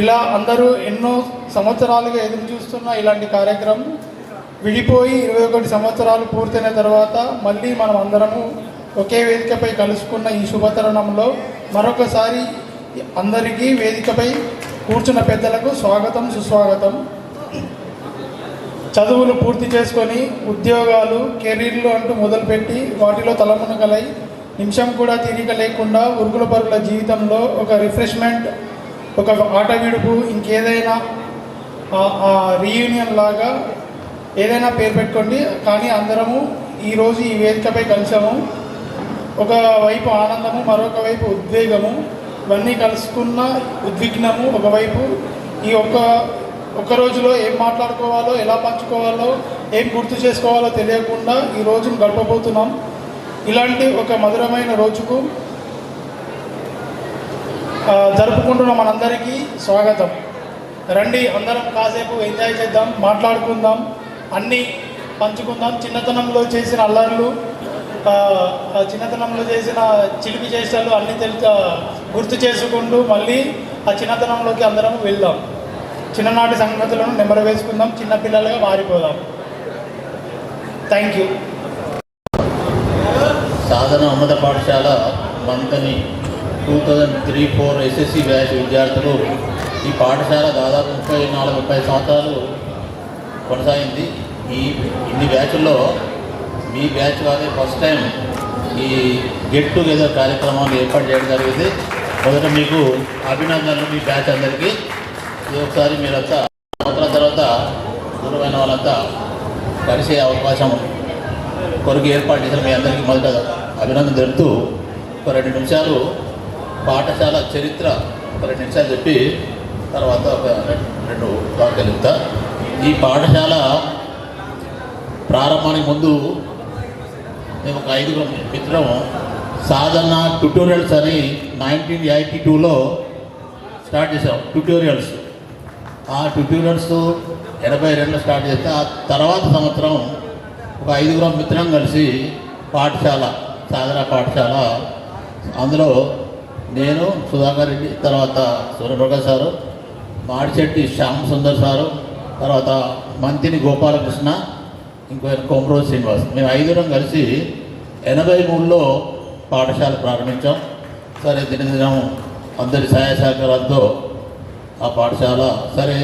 ఇలా అందరూ ఎన్నో సంవత్సరాలుగా ఎదురు చూస్తున్న ఇలాంటి కార్యక్రమం విడిపోయి 21 సంవత్సరాలు పూర్తయిన తర్వాత మళ్ళీ మనం అందరము ఒకే వేదికపై కలుసుకున్న ఈ శుభతరుణంలో మరొకసారి అందరికీ వేదికపై కూర్చున్న పెద్దలకు స్వాగతం, సుస్వాగతం. చదువులు పూర్తి చేసుకొని ఉద్యోగాలు, కెరీర్లు అంటూ మొదలుపెట్టి వాటిలో తలమునకలై నిమిషం కూడా తీరిక లేకుండా ఉరుగుల పరుగుల జీవితంలో ఒక రిఫ్రెష్మెంట్, ఒక ఆట విడుపు, ఇంకేదైనా రీయూనియన్ లాగా ఏదైనా పేరు పెట్టుకోండి, కానీ అందరము ఈరోజు ఈ వేదికపై కలిసాము. ఒకవైపు ఆనందము, మరొక వైపు ఉద్వేగము, ఇవన్నీ కలుసుకున్న ఉద్విగ్నము. ఒకవైపు ఈ ఒక్క రోజులో ఏం మాట్లాడుకోవాలో, ఎలా పంచుకోవాలో, ఏం గుర్తు చేసుకోవాలో తెలియకుండా ఈ రోజును గడపబోతున్నాం. ఇలాంటి ఒక మధురమైన రోజుకు జరుపుకుంటున్న మనందరికీ స్వాగతం. రండి, అందరం కాసేపు ఎంజాయ్ చేద్దాం, మాట్లాడుకుందాం, అన్నీ పంచుకుందాం. చిన్నతనంలో చేసిన అల్లర్లు, చిన్నతనంలో చేసిన చిలిపి చేష్టలు అన్నీ గుర్తు చేసుకుంటూ మళ్ళీ ఆ చిన్నతనంలోకి అందరం వెళ్దాం. చిన్ననాటి సంగతులను నెమరు వేసుకుందాం, చిన్నపిల్లలుగా మారిపోదాం. Thank you. సాధన ఉన్నత పాఠశాల మంతని 2003-04 SSC బ్యాచ్ విద్యార్థులు. ఈ పాఠశాల దాదాపు 34-30 సంవత్సరాలు కొనసాగింది. ఇన్ని బ్యాచ్ల్లో మీ బ్యాచ్ వారే ఫస్ట్ టైం ఈ గెట్ టుగెదర్ కార్యక్రమాన్ని ఏర్పాటు చేయడం జరిగింది. మొదట మీకు అభినందనలు మీ బ్యాచ్ అందరికీ. ఇది ఒకసారి మీరంతా సంవత్సరాల తర్వాత దూరమైన వాళ్ళంతా కలిసే అవకాశం కొరకు ఏర్పాటు చేసిన మీ అందరికీ మొదట అభినందన తెలుపుతూ ఒక 2 నిమిషాలు పాఠశాల చరిత్ర ఒక 2 నిమిషాలు చెప్పి తర్వాత ఒక 2 వాక్యాలు చెప్తా. ఈ పాఠశాల ప్రారంభానికి ముందు మేము ఒక 5 మిత్రం సాధన ట్యుటోరియల్స్ అని 1982లో స్టార్ట్ చేసాం. ట్యుటోరియల్స్ ఆ ట్యుటోరియల్స్ 82లో స్టార్ట్ చేస్తే ఆ తర్వాత సంవత్సరం ఒక 5 మిత్రం కలిసి పాఠశాల సాధన పాఠశాల, అందులో నేను సుధాకర్ రెడ్డి, తర్వాత సూర్యప్రకాష్ సారు, మాడిచెట్టి శ్యామ్ సుందర్ సారు, తర్వాత మంతిని గోపాలకృష్ణ, ఇంకో కొమరోజు శ్రీనివాస్, మేము 5 కలిసి 83లో పాఠశాల ప్రారంభించాం. సరే దినదినం అందరి సహాయ సహకారాలతో ఆ పాఠశాల సరే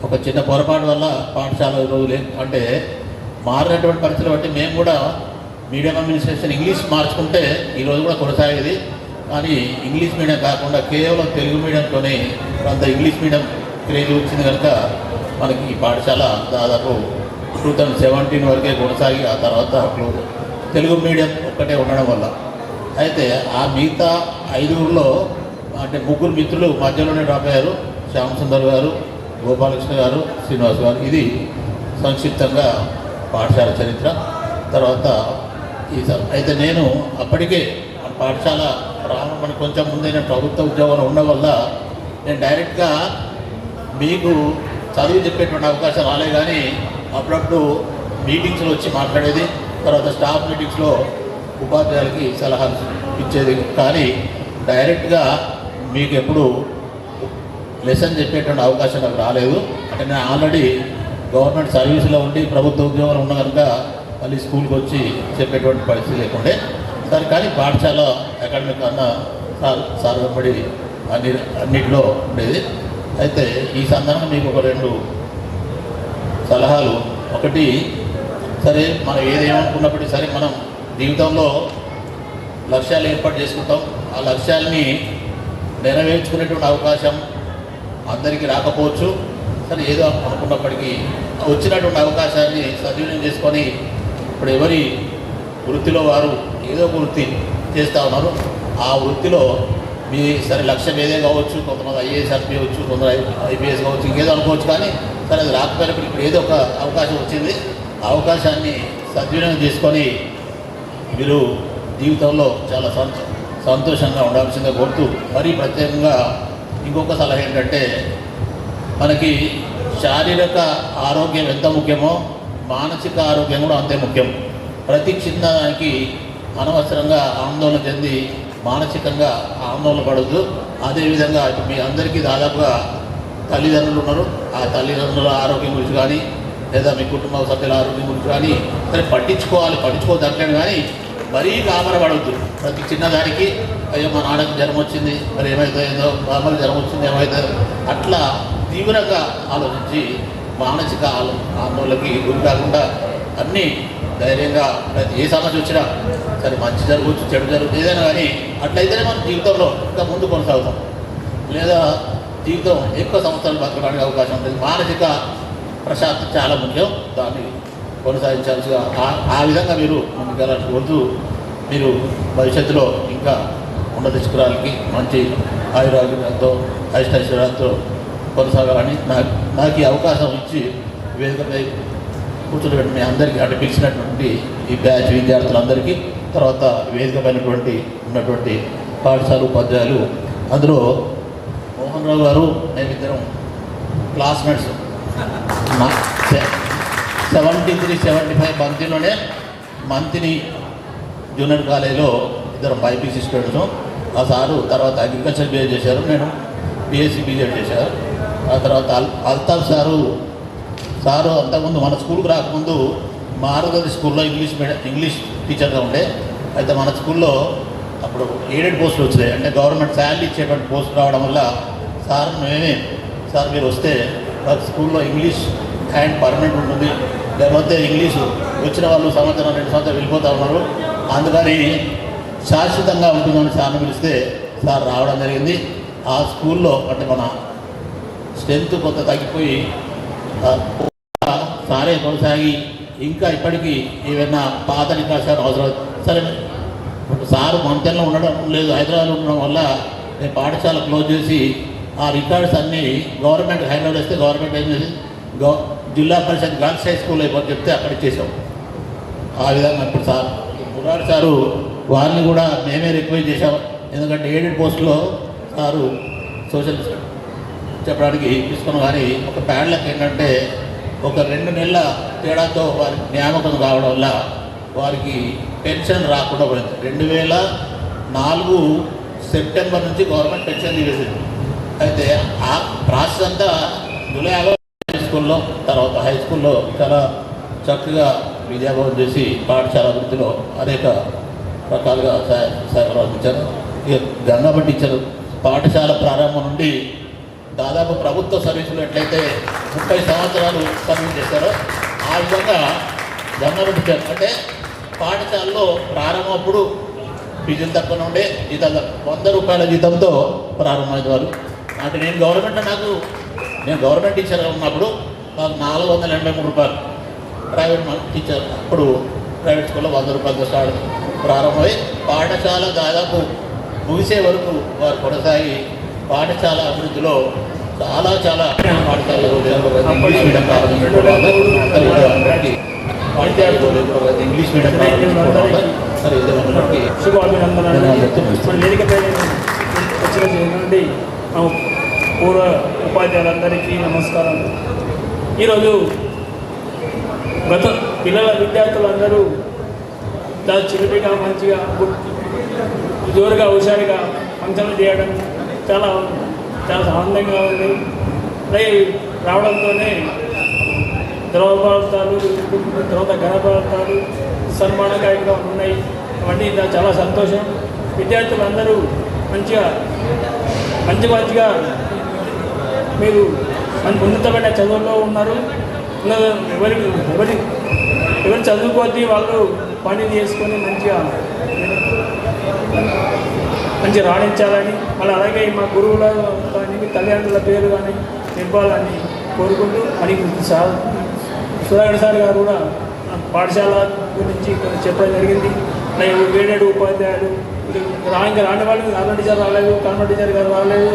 ఒక చిన్న పొరపాటు వల్ల పాఠశాల రోజులు అంటే మారినటువంటి పరిస్థితులు బట్టి మేము కూడా మీడియం అడ్మినిస్ట్రేషన్ ఇంగ్లీష్ మార్చుకుంటే ఈరోజు కూడా కొనసాగేది. కానీ ఇంగ్లీష్ మీడియం కాకుండా కేవలం తెలుగు మీడియంతోనే కొంత ఇంగ్లీష్ మీడియం క్రేజ్ వచ్చింది కనుక మనకి ఈ పాఠశాల దాదాపు 2017 వరకే కొనసాగి ఆ తర్వాత తెలుగు మీడియం ఒక్కటే ఉండడం వల్ల అయితే ఆ మిగతా 5లో అంటే 3 మిత్రులు మధ్యలోనే డ్రాప్ అయ్యారు. శ్యామ్ సుందర్ గారు, గోపాలకృష్ణ గారు, శ్రీనివాస్ గారు. ఇది సంక్షిప్తంగా పాఠశాల చరిత్ర. తర్వాత అయితే నేను అప్పటికే పాఠశాల ప్రారంభానికి కొంచెం ముందైన ప్రభుత్వ ఉద్యోగంలో ఉండడం వల్ల నేను డైరెక్ట్గా మీకు చదువు చెప్పేటువంటి అవకాశం రాలే. కానీ అప్పుడప్పుడు మీటింగ్స్లో వచ్చి మాట్లాడేది, తర్వాత స్టాఫ్ మీటింగ్స్లో ఉపాధ్యాయులకి సలహాలు ఇచ్చేది. కానీ డైరెక్ట్గా మీకు ఎప్పుడు లెసన్ చెప్పేటువంటి అవకాశం నాకు రాలేదు. అంటే నేను ఆల్రెడీ గవర్నమెంట్ సర్వీస్లో ఉండి ప్రభుత్వ ఉద్యోగంలో ఉన్న కనుక మళ్ళీ స్కూల్కి వచ్చి చెప్పేటువంటి పరిస్థితి లేకుండే. సరే కానీ పాఠశాల అకాడమిక్ అన్న సార్ వెంబడి అన్నిటిలో ఉండేది. అయితే ఈ సందర్భంగా మీకు ఒక 2 సలహాలు. ఒకటి, సరే మనం ఏదేమనుకున్నప్పటికీ సరే మనం జీవితంలో లక్ష్యాలు ఏర్పాటు చేసుకుంటాం. ఆ లక్ష్యాలని నెరవేర్చుకునేటువంటి అవకాశం అందరికీ రాకపోవచ్చు. సరే ఏదో అనుకున్నప్పటికీ వచ్చినటువంటి అవకాశాన్ని సద్వినియోగం చేసుకొని ఇప్పుడు ఎవరి వృత్తిలో వారు ఏదో ఒక వృత్తి చేస్తూ ఉన్నారు. ఆ వృత్తిలో మీ సరే లక్ష్యం ఏదే కావచ్చు, కొంతమంది ఐఏఎస్ అనిపించవచ్చు, కొందరు ఐపీఎస్ కావచ్చు, ఇంకేదో అనుకోవచ్చు. కానీ సరే అది రాకపోయినప్పుడు ఇప్పుడు ఏదో ఒక అవకాశం వచ్చింది. అవకాశాన్ని సద్వినియోగం చేసుకొని మీరు జీవితంలో చాలా సంతోషంగా ఉండాల్సిందే కోరుతూ, మరీ ప్రత్యేకంగా ఇంకొక సలహా ఏంటంటే మనకి శారీరక ఆరోగ్యం ఎంత ముఖ్యమో మానసిక ఆరోగ్యం కూడా అంతే ముఖ్యం. ప్రతి చిన్నదానికి అనవసరంగా ఆందోళన చెంది మానసికంగా ఆందోళన పడద్దు. అదేవిధంగా మీ అందరికీ దాదాపుగా తల్లిదండ్రులు ఉన్నారు. ఆ తల్లిదండ్రుల ఆరోగ్యం గురించి కానీ లేదా మీ కుటుంబ సభ్యుల ఆరోగ్యం గురించి కానీ సరే పట్టించుకోవద్దంటాను. కానీ మరీ కామరపడవద్దు. ప్రతి చిన్నదానికి అయ్యో మా నాన్నకి జ్వరం వచ్చింది, మరి ఏమవుతుందో, బామ్మకి జ్వరం వచ్చింది ఏమవుతుందో, అట్లా తీవ్రంగా ఆలోచించి మానసిక ఆందోళనకి గురి కాకుండా అన్నీ ధైర్యంగా ఏ సమస్య వచ్చినా సరే మంచి జరగవచ్చు, చెడు జరగవచ్చు, ఏదైనా కానీ అట్లయితేనే మనం జీవితంలో ఇంకా ముందు కొనసాగుతాం. లేదా జీవితం ఎక్కువ సంవత్సరాలు బతకడానికి అవకాశం ఉంటుంది. మానసిక ప్రశాంతత చాలా ముఖ్యం. దాన్ని కొనసాగించాల్సిగా ఆ విధంగా మీరు ముందుకెళ్ళాల్సి కోరుతూ మీరు భవిష్యత్తులో ఇంకా ఉన్నత శిఖరాలకి మంచి ఆయురారోగ్యంతో ఐష్టైశ్వర్యాలతో కొనసాగాలని నాకు ఈ అవకాశం ఇచ్చి వేదికపై కూర్చోబెట్టి మీ అందరికీ అంటే పిలిచినటువంటి ఈ బ్యాచ్ విద్యార్థులందరికీ, తర్వాత వేదిక పైనటువంటి ఉన్నటువంటి పాఠశాల ఉపాధ్యాయులు, అందులో మోహన్ రావు గారు మేమిద్దరం క్లాస్మేట్స్ 73-75 మంతిలోనే మంతిని జూనియర్ కాలేజీలో ఇద్దరం బైపీసీ స్టూడెంట్స్. ఆ సారు తర్వాత అగ్రికల్చర్ బిఏ చేశారు, నేను బిఎస్సీ బీజెడ్ చేశారు. ఆ తర్వాత అల్తాఫ్ సారు అంతకుముందు మన స్కూల్కి రాకముందు మారుగది స్కూల్లో ఇంగ్లీష్ టీచర్గా ఉండే. అయితే మన స్కూల్లో అప్పుడు ఎయిడెడ్ పోస్టులు వచ్చినాయి, అంటే గవర్నమెంట్ శాలరీ ఇచ్చేటువంటి పోస్టులు రావడం వల్ల సార్ మీరు వస్తే స్కూల్లో ఇంగ్లీష్ హ్యాండ్ పర్మనెంట్ ఉంటుంది, లేకపోతే ఇంగ్లీషు వచ్చిన వాళ్ళు 1-2 సంవత్సరాలు వెళ్ళిపోతూ ఉన్నారు. అందుకని శాశ్వతంగా ఉంటుందని సార్ని పిలిస్తే సార్ రావడం జరిగింది. ఆ స్కూల్లో అంటే మన స్ట్రెంత్ కొంత తగ్గిపోయి సారే కొనసాగి ఇంకా ఇప్పటికీ ఏమైనా పాత నికాసాలు అవసరం సరే సారు మంతెల్లో ఉండడం లేదు, హైదరాబాద్లో ఉండడం వల్ల నేను పాఠశాల క్లోజ్ చేసి ఆ రికార్డ్స్ అన్నీ గవర్నమెంట్ హ్యాండ్ వేస్తే గవర్నమెంట్ ఏం చేసి జిల్లా పరిషత్ గర్ల్స్ హై స్కూల్ అయిపోతే చెప్తే అక్కడ ఇచ్చేసాం. ఆ విధంగా ఇప్పుడు సార్ మురారి సారు వారిని కూడా మేమే రిక్వెస్ట్ చేసాం. ఎందుకంటే ఎయిడెడ్ పోస్టులో సారు సోషల్ చెప్పడానికి తీసుకున్న వారి ఒక ప్యాడ్లకు ఏంటంటే ఒక 2 నెలల తేడాతో వారికి నియామకం కావడం వల్ల వారికి పెన్షన్ రాకుండా పోయింది. 2004 సెప్టెంబర్ నుంచి గవర్నమెంట్ పెన్షన్ తీసేసింది. అయితే ఆ ప్రాసెస్ అంతా జూలై హై స్కూల్లో తర్వాత హై స్కూల్లో చాలా చక్కగా విద్యాభ్యాసం చేసి పాఠశాల అభివృద్ధిలో అనేక రకాలుగా సహకారం అందించారు. ఇక గంగాబట్టి ఇచ్చారు. పాఠశాల ప్రారంభం నుండి దాదాపు ప్రభుత్వ సర్వీసులు ఎట్లయితే 30 సంవత్సరాలు సర్వీస్ చేస్తారో ఆ విధంగా గంగాబట్టి ఇచ్చారు. అంటే పాఠశాలలో ప్రారంభప్పుడు ఫీజులు తక్కువ ఉండే జీతాలు 100 రూపాయల జీతంతో ప్రారంభమైన వారు. అంటే నేను గవర్నమెంట్ టీచర్గా ఉన్నప్పుడు నాకు 483 రూపాయలు, ప్రైవేట్ టీచర్ అప్పుడు ప్రైవేట్ స్కూల్లో 100 రూపాయలతో స్టార్ట్ ప్రారంభమై పాఠశాల దాదాపు ముగిసే వరకు వారు కొనసాగి పాఠశాల అభివృద్ధిలో చాలా పాఠశాలలో ఇంగ్లీష్ మీడియం ఇంగ్లీష్ మీడియం వచ్చినటువంటి పూర్వ ఉపాధ్యాయులందరికీ నమస్కారం. ఈరోజు గత విద్యార్థులందరూ చాలా చిలిపిగా మంచిగా జోరుగా హుషారుగా ఫంక్షన్లు చేయడం చాలా ఆనందంగా ఉంది. రావడంతోనే ద్రవపదార్థాలు తర్వాత ఘనపదార్థాలు సన్మాన కార్యక్రమాలు ఉన్నాయి. అవన్నీ చాలా సంతోషం. విద్యార్థులందరూ మంచిగా మీరు ఉన్నతమైన చదువుల్లో ఉన్నారు. ఎవరు చదువుకోద్ది వాళ్ళు పని చేసుకొని మంచిగా రాణించాలని, మళ్ళీ అలాగే మా గురువుల కానీ తల్లిదండ్రుల పేరు కానీ నింపాలని కోరుకుంటూ మరి సుధాకర్ సార్ గారు కూడా పాఠశాల గురించి చెప్పడం జరిగింది. వేడేడు ఉపాధ్యాయులు ఇంకా రాని వాళ్ళు నారాయణ టీచర్ రాలేదు, కర్మ టీచర్ గారు రాలేదు,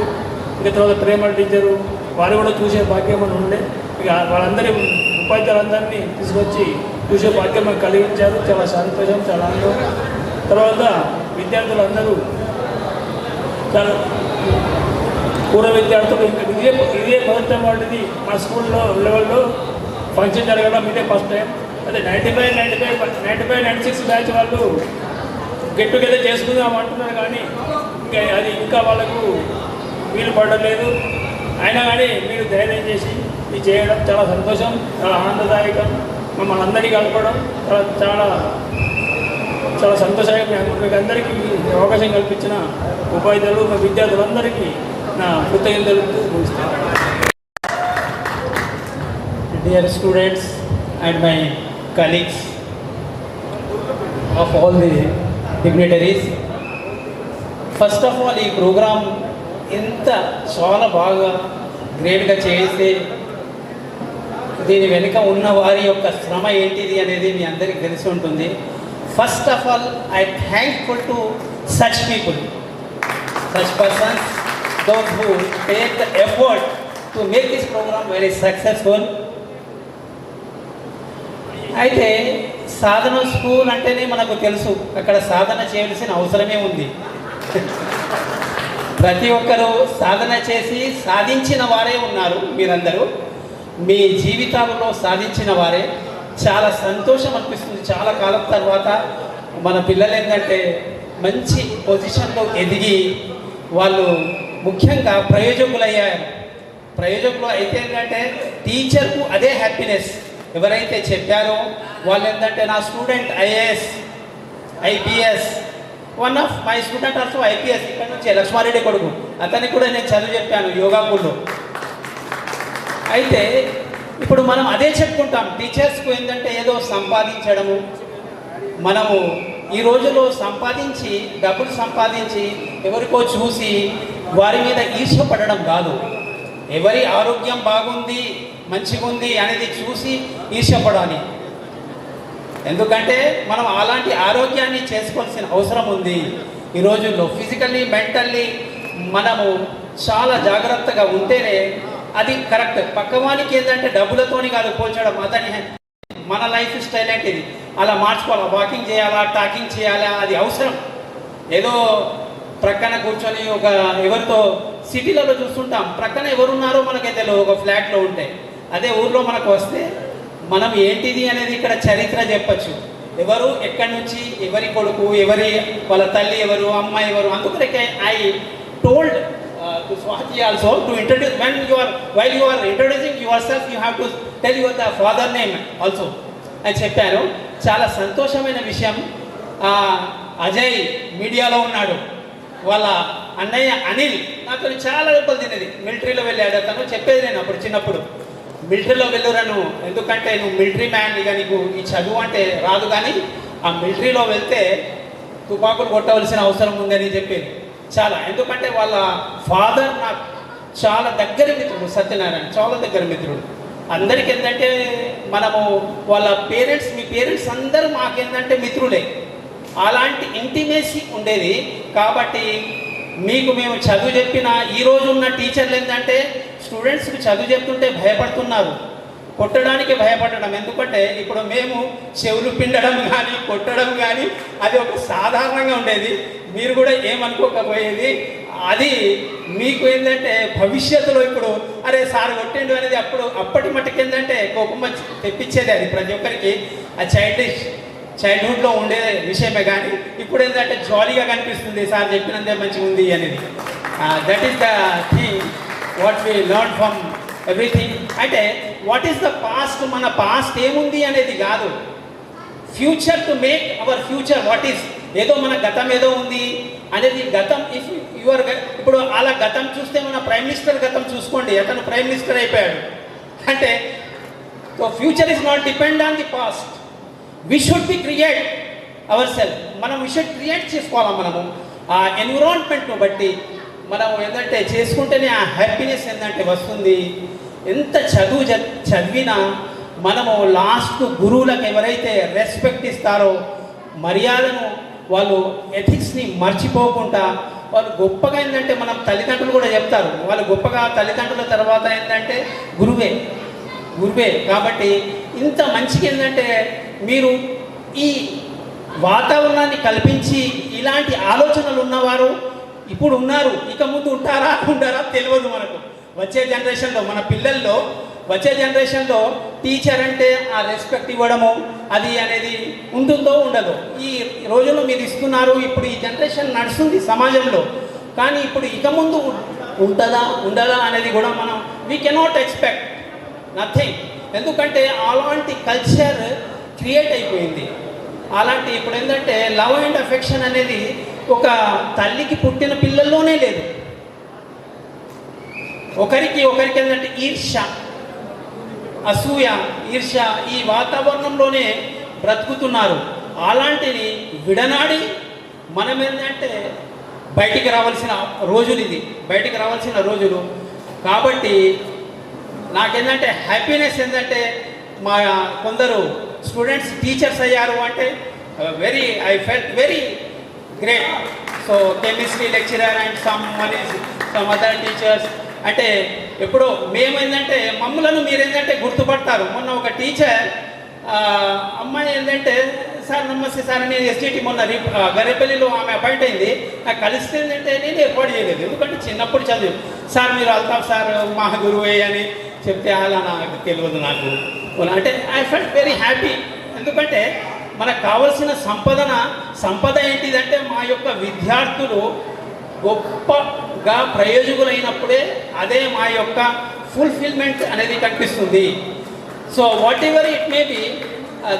ఇంకా తర్వాత ప్రేమ టీచరు వారు కూడా చూసే భాగ్యం అని ఉండే. ఇక వాళ్ళందరి ఉపాధ్యాయులందరినీ తీసుకొచ్చి చూసే భాగ్యం మాకు కలిగించారు. చాలా సంతోషం, చాలా ఆనందం. తర్వాత విద్యార్థులందరూ చాలా పూర్వ విద్యార్థులు ఇదే మొదటి వాటిది మా స్కూల్లో లెవెల్లో ఫంక్షన్ జరగడం ఇదే ఫస్ట్ టైం. అదే 95-96 బ్యాచ్ వాళ్ళు గెట్ టుగెదర్ చేసుకుందాం అంటున్నారు, కానీ అది ఇంకా వాళ్ళకు వీలు పడలేదు. అయినా కానీ మీరు ధైర్యం చేసి ఇది చేయడం చాలా సంతోషం, చాలా ఆనందదాయకం. మమ్మల్ని అందరికీ కలపడం చాలా సంతోషంగా మీకు అందరికీ అవకాశం కల్పించిన ఉపాధ్యాయులు మా విద్యార్థులందరికీ నా కృతజ్ఞతలు తెలుపుతాను. Dear students and my colleagues of all the dignitaries, first of all, ఈ ప్రోగ్రామ్ ఎంత చాలా బాగా గ్రేట్గా చేస్తే దీని వెనుక ఉన్న వారి యొక్క శ్రమ ఏంటిది అనేది మీ అందరికీ తెలిసి ఉంటుంది. First of all, I thankful to such people, such persons, those who take the effort to make this program very successful. అయితే సాధన స్కూల్ అంటేనే మనకు తెలుసు అక్కడ సాధన చేయాల్సిన అవసరమే ఉంది. ప్రతి ఒక్కరూ సాధన చేసి సాధించిన వారే ఉన్నారు. మీరందరూ మీ జీవితాలలో సాధించిన వారే. చాలా సంతోషం అనిపిస్తుంది. చాలా కాలం తర్వాత మన పిల్లలు ఏంటంటే మంచి పొజిషన్లో ఎదిగి వాళ్ళు ముఖ్యంగా ప్రయోజకులయ్యారు. ప్రయోజకులు అయితే ఏంటంటే టీచర్కు అదే హ్యాపీనెస్. ఎవరైతే చెప్పారో వాళ్ళు ఏంటంటే నా student IAS, IPS, one of my student also IPS, ఇక్కడ నుంచి లక్ష్మారెడ్డి కొడుకు, అతనికి కూడా నేను చదువు చెప్పాను యోగాపూర్లో. అయితే ఇప్పుడు మనం అదే చెప్పుకుంటాం, టీచర్స్కు ఏంటంటే ఏదో సంపాదించడము, మనము ఈ రోజుల్లో సంపాదించి డబ్బులు సంపాదించి ఎవరికో చూసి వారి మీద ఈర్ష్యపడడం కాదు. ఎవరి ఆరోగ్యం బాగుంది మంచిగా ఉంది అనేది చూసి ఈర్ష్యపడాలి. ఎందుకంటే మనం అలాంటి ఆరోగ్యాన్ని చేసుకోవాల్సిన అవసరం ఉంది. ఈ రోజుల్లో ఫిజికల్లీ మెంటల్లీ మనము చాలా జాగ్రత్తగా ఉంటేనే అది కరెక్ట్. పక్కవానికి ఏంటంటే డబ్బులతోని కాదు పోల్చడం, అతని మన లైఫ్ స్టైల్ ఏంటిది అలా మార్చుకోవాలా, వాకింగ్ చేయాలా, టాకింగ్ చేయాలా, అది అవసరం. ఏదో ప్రక్కన కూర్చొని ఒక ఎవరితో సిటీలలో చూస్తుంటాం, ప్రక్కన ఎవరున్నారో మనకైతే తెలియదు ఒక ఫ్లాట్లో ఉంటే. అదే ఊర్లో మనకు వస్తే మనం ఏంటిది అనేది ఇక్కడ చరిత్ర చెప్పచ్చు. ఎవరు ఎక్కడి నుంచి, ఎవరి కొడుకు, ఎవరి వాళ్ళ తల్లి ఎవరు, అమ్మ ఎవరు. అందుకనే I told to Swati also to introduce while you are introducing yourself you have to tell your the father name also అని చెప్పాను. చాలా సంతోషమైన విషయం. అజయ్ మీడియాలో ఉన్నాడు, వాళ్ళ అన్నయ్య అనిల్ నాతో చాలా రూపాయలు తినేది. మిలిటరీలో వెళ్ళాడు అతను. చెప్పేది నేను అప్పుడు చిన్నప్పుడు, మిలిటరీలో వెళ్ళురను, ఎందుకంటే నువ్వు మిలిటరీ మ్యాన్, ఇక నీకు ఈ చదువు అంటే రాదు, కానీ ఆ మిలిటరీలో వెళ్తే తుపాకులు కొట్టవలసిన అవసరం ఉందని చెప్పేది చాలా. ఎందుకంటే వాళ్ళ ఫాదర్ నాకు చాలా దగ్గర మిత్రుడు, సత్యనారాయణ చాలా దగ్గర మిత్రుడు. అందరికి ఏంటంటే మనము వాళ్ళ పేరెంట్స్, మీ పేరెంట్స్ అందరూ మాకేంటంటే మిత్రులే. అలాంటి ఇంటిమేసీ ఉండేది. కాబట్టి మీకు మేము చదువు చెప్పిన ఈరోజు ఉన్న టీచర్లు ఏంటంటే స్టూడెంట్స్కి చదువు చెప్తుంటే భయపడుతున్నారు, కొట్టడానికి భయపడడం. ఎందుకంటే ఇప్పుడు మేము చెవులు పిండడం కానీ కొట్టడం కానీ అది ఒక సాధారణంగా ఉండేది. మీరు కూడా ఏమనుకోకపోయేది. అది మీకు ఏంటంటే భవిష్యత్తులో ఇప్పుడు అరే సార్ కొట్టిండు అనేది అప్పటి మట్టుకు ఏంటంటే కోపం తెప్పించేది. అది ప్రతి ఒక్కరికి ఆ చైల్డ్హుడ్లో ఉండే విషయమే. కానీ ఇప్పుడు ఏంటంటే జాలీగా కనిపిస్తుంది, సార్ చెప్పినంతే మంచిగా ఉంది అనేది. That is the thing what we learn from everything. అంటే వాట్ ఈస్ ద పాస్ట్, మన పాస్ట్ ఏముంది అనేది కాదు, future to make our future what is. ఏదో మన గతం ఏదో ఉంది అనేది గతం. ఇఫ్ యువర్ ఇప్పుడు అలా గతం చూస్తే మన ప్రైమ్ మినిస్టర్ గతం చూసుకోండి, అతను ప్రైమ్ మినిస్టర్ అయిపోయాడు. అంటే so future is not depend on the past. We should be create our self. మనం వి షుడ్ క్రియేట్ చేసుకోవాలి. మనము ఆ ఎన్విరాన్మెంట్ను బట్టి మనం ఏంటంటే చేసుకుంటేనే ఆ హ్యాపీనెస్ ఏంటంటే వస్తుంది. ఎంత చదివినా మనము లాస్ట్ గురువులకు ఎవరైతే రెస్పెక్ట్ ఇస్తారో, మర్యాదను, వాళ్ళు ఎథిక్స్ని మర్చిపోకుండా వాళ్ళు గొప్పగా ఏంటంటే మనం తల్లిదండ్రులు కూడా చెప్తారు, వాళ్ళు గొప్పగా తల్లిదండ్రుల తర్వాత ఏంటంటే గురువే. కాబట్టి ఇంత మంచిగా ఏంటంటే మీరు ఈ వాతావరణాన్ని కల్పించి ఇలాంటి ఆలోచనలు ఉన్నవారు ఇప్పుడు ఉన్నారు, ఇక ముందు ఉంటారా తెలియదు మనకు. వచ్చే జనరేషన్లో మన పిల్లల్లో వచ్చే జనరేషన్లో టీచర్ అంటే ఆ రెస్పెక్ట్ ఇవ్వడము అది అనేది ఉంటుందో ఉండదో. ఈ రోజుల్లో మీరు ఇస్తున్నారు, ఇప్పుడు ఈ జనరేషన్ నడుస్తుంది సమాజంలో. కానీ ఇప్పుడు ఇక ముందు ఉంటుందా ఉండదా అనేది కూడా మనం వీ కెనాట్ ఎక్స్పెక్ట్ నథింగ్. ఎందుకంటే అలాంటి కల్చర్ క్రియేట్ అయిపోయింది. అలాంటి ఇప్పుడు ఏంటంటే లవ్ అండ్ అఫెక్షన్ అనేది ఒక తల్లికి పుట్టిన పిల్లల్లోనే లేదు. ఒకరికి ఏంటంటే ఈర్ష్య, అసూయ, ఈర్ష్య ఈ వాతావరణంలోనే బ్రతుకుతున్నారు. అలాంటిది విడనాడి మనం ఏంటంటే బయటికి రావాల్సిన రోజులు, ఇది బయటికి రావాల్సిన రోజులు. కాబట్టి నాకేంటంటే హ్యాపీనెస్ ఏంటంటే మా కొందరు స్టూడెంట్స్ టీచర్స్ అయ్యారు అంటే I felt very great. So chemistry lecturer and some other teachers అంటే ఎప్పుడో మేమేంటంటే మమ్మలను మీరేంటంటే గుర్తుపడతారు. మొన్న ఒక టీచర్ అమ్మాయి ఏంటంటే సార్ నమస్తే సార్, నేను ఎస్టీటీ మొన్న గరేపల్లిలో ఆమె అపాయింట్ అయింది. నాకు కలిస్తే ఏంటంటే నేను ఏర్పాటు చేయలేదు, ఎందుకంటే చిన్నప్పుడు చదివి సార్ మీరు అల్తాఫ్ సార్ మా గురువే అని చెప్తే అలా నాకు తెలియదు నాకు. అంటే ఐ ఫెల్ట్ వెరీ హ్యాపీ. ఎందుకంటే మనకు కావలసిన సంపద ఏంటిదంటే మా యొక్క విద్యార్థులు గొప్పగా ప్రయోజకులైనప్పుడే అదే మా యొక్క ఫుల్ఫిల్మెంట్ అనేది కనిపిస్తుంది. So whatever it may be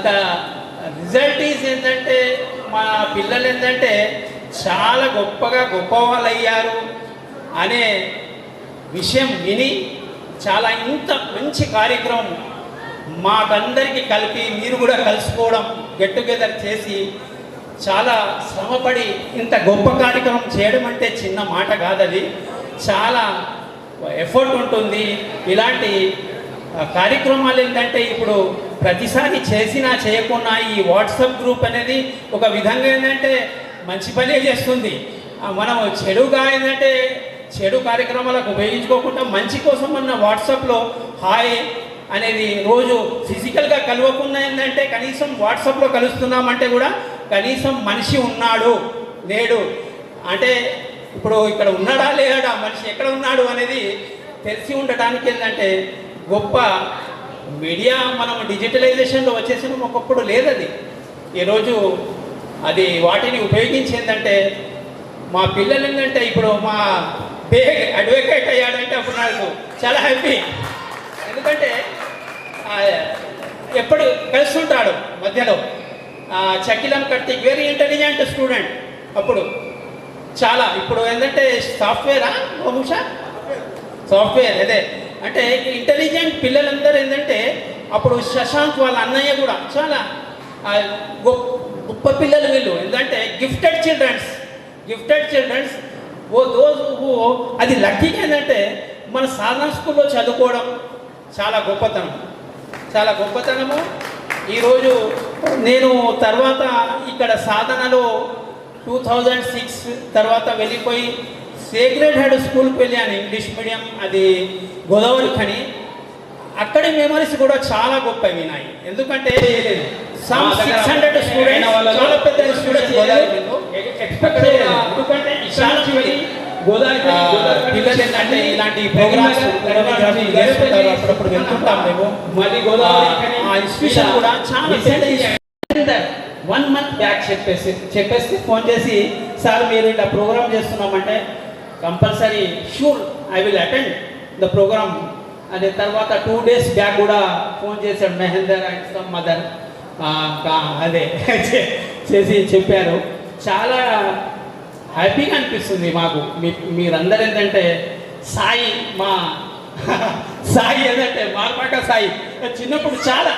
the result is ఏంటంటే మా పిల్లలు ఏంటంటే చాలా గొప్ప వాళ్ళు అయ్యారు అనే విషయం విని చాలా ఇంత మంచి కార్యక్రమం మాకందరికీ కలిపి మీరు కూడా కలుసుకోవడం, గెట్ టుగెదర్ చేసి చాలా శ్రమపడి ఇంత గొప్ప కార్యక్రమం చేయడం అంటే చిన్న మాట కాదది. చాలా ఎఫర్ట్ ఉంటుంది. ఇలాంటి కార్యక్రమాలు ఏంటంటే ఇప్పుడు ప్రతిసారి చేసినా చేయకున్నా ఈ వాట్సాప్ గ్రూప్ అనేది ఒక విధంగా ఏంటంటే మంచి పనే చేస్తుంది. మనం చెడుగా ఏంటంటే చెడు కార్యక్రమాలకు ఉపయోగించుకోకుండా మంచి కోసం మన వాట్సాప్లో హాయ్ అనేది రోజు ఫిజికల్గా కలవకుండా ఏంటంటే కనీసం వాట్సాప్లో కలుస్తున్నామంటే కూడా కనీసం మనిషి ఉన్నాడు లేడు అంటే ఇప్పుడు ఇక్కడ ఉన్నాడా లేడా మనిషి ఎక్కడ ఉన్నాడు అనేది తెలిసి ఉండటానికి ఏంటంటే గొప్ప మీడియా మనం డిజిటలైజేషన్లో వచ్చేసిన ఒకప్పుడు లేదది. ఈరోజు అది వాటిని ఉపయోగించి ఏంటంటే మా పిల్లలు ఏంటంటే ఇప్పుడు మా అడ్వకేట్ అయ్యాడంటే అప్పుడు నాకు చాలా హ్యాపీ. ఎందుకంటే ఎప్పుడు కలుస్తుంటాడు మధ్యలో. Chakilam Karthik very intelligent student అప్పుడు చాలా. ఇప్పుడు ఏంటంటే సాఫ్ట్వేరా బహుశా సాఫ్ట్వేర్ అదే అంటే ఇంటెలిజెంట్ పిల్లలందరూ ఏంటంటే అప్పుడు శశాంక్ వాళ్ళ అన్నయ్య కూడా చాలా గొప్ప పిల్లలు వీళ్ళు. ఏంటంటే గిఫ్టెడ్ చిల్డ్రన్స్ ఓ దోస్ అది లక్కీగా ఏంటంటే మన సాధన స్కూల్లో చదువుకోవడం చాలా గొప్పతనము. ఈరోజు నేను తర్వాత ఇక్కడ సాధనలో 2006 తర్వాత వెళ్ళిపోయి సేక్రెడ్ హార్ట్ స్కూల్కి వెళ్ళాను, ఇంగ్లీష్ మీడియం, అది గోదావరి ఖని. అక్కడి మెమరీస్ కూడా చాలా గొప్పవి నాయి. ఎందుకంటే 600 స్టూడెంట్స్ చాలా పెద్ద స్టూడెంట్స్ పిల్లలు ఏంటంటే ఇలాంటి ప్రోగ్రామ్స్ అప్పుడప్పుడు వెళ్తుంటాం మేము. మళ్ళీ గోదావరి ఆ ఇన్స్టిట్యూషన్ కూడా చాలా 1 month బ్యాక్ చెప్పేసి ఫోన్ చేసి సార్ మీరు ఇలా ప్రోగ్రామ్ చేస్తున్నామంటే compulsory sure I will attend the programme అదే. తర్వాత 2 days బ్యాక్ కూడా ఫోన్ చేశాడు మహేందర్ అండ్ సమ్ మదర్ అదే చేసి చెప్పారు. చాలా హ్యాపీగా అనిపిస్తుంది మాకు. మీరందరూ ఏంటంటే సాయి ఏంటంటే మార్పాక సాయి చిన్నప్పుడు చాలా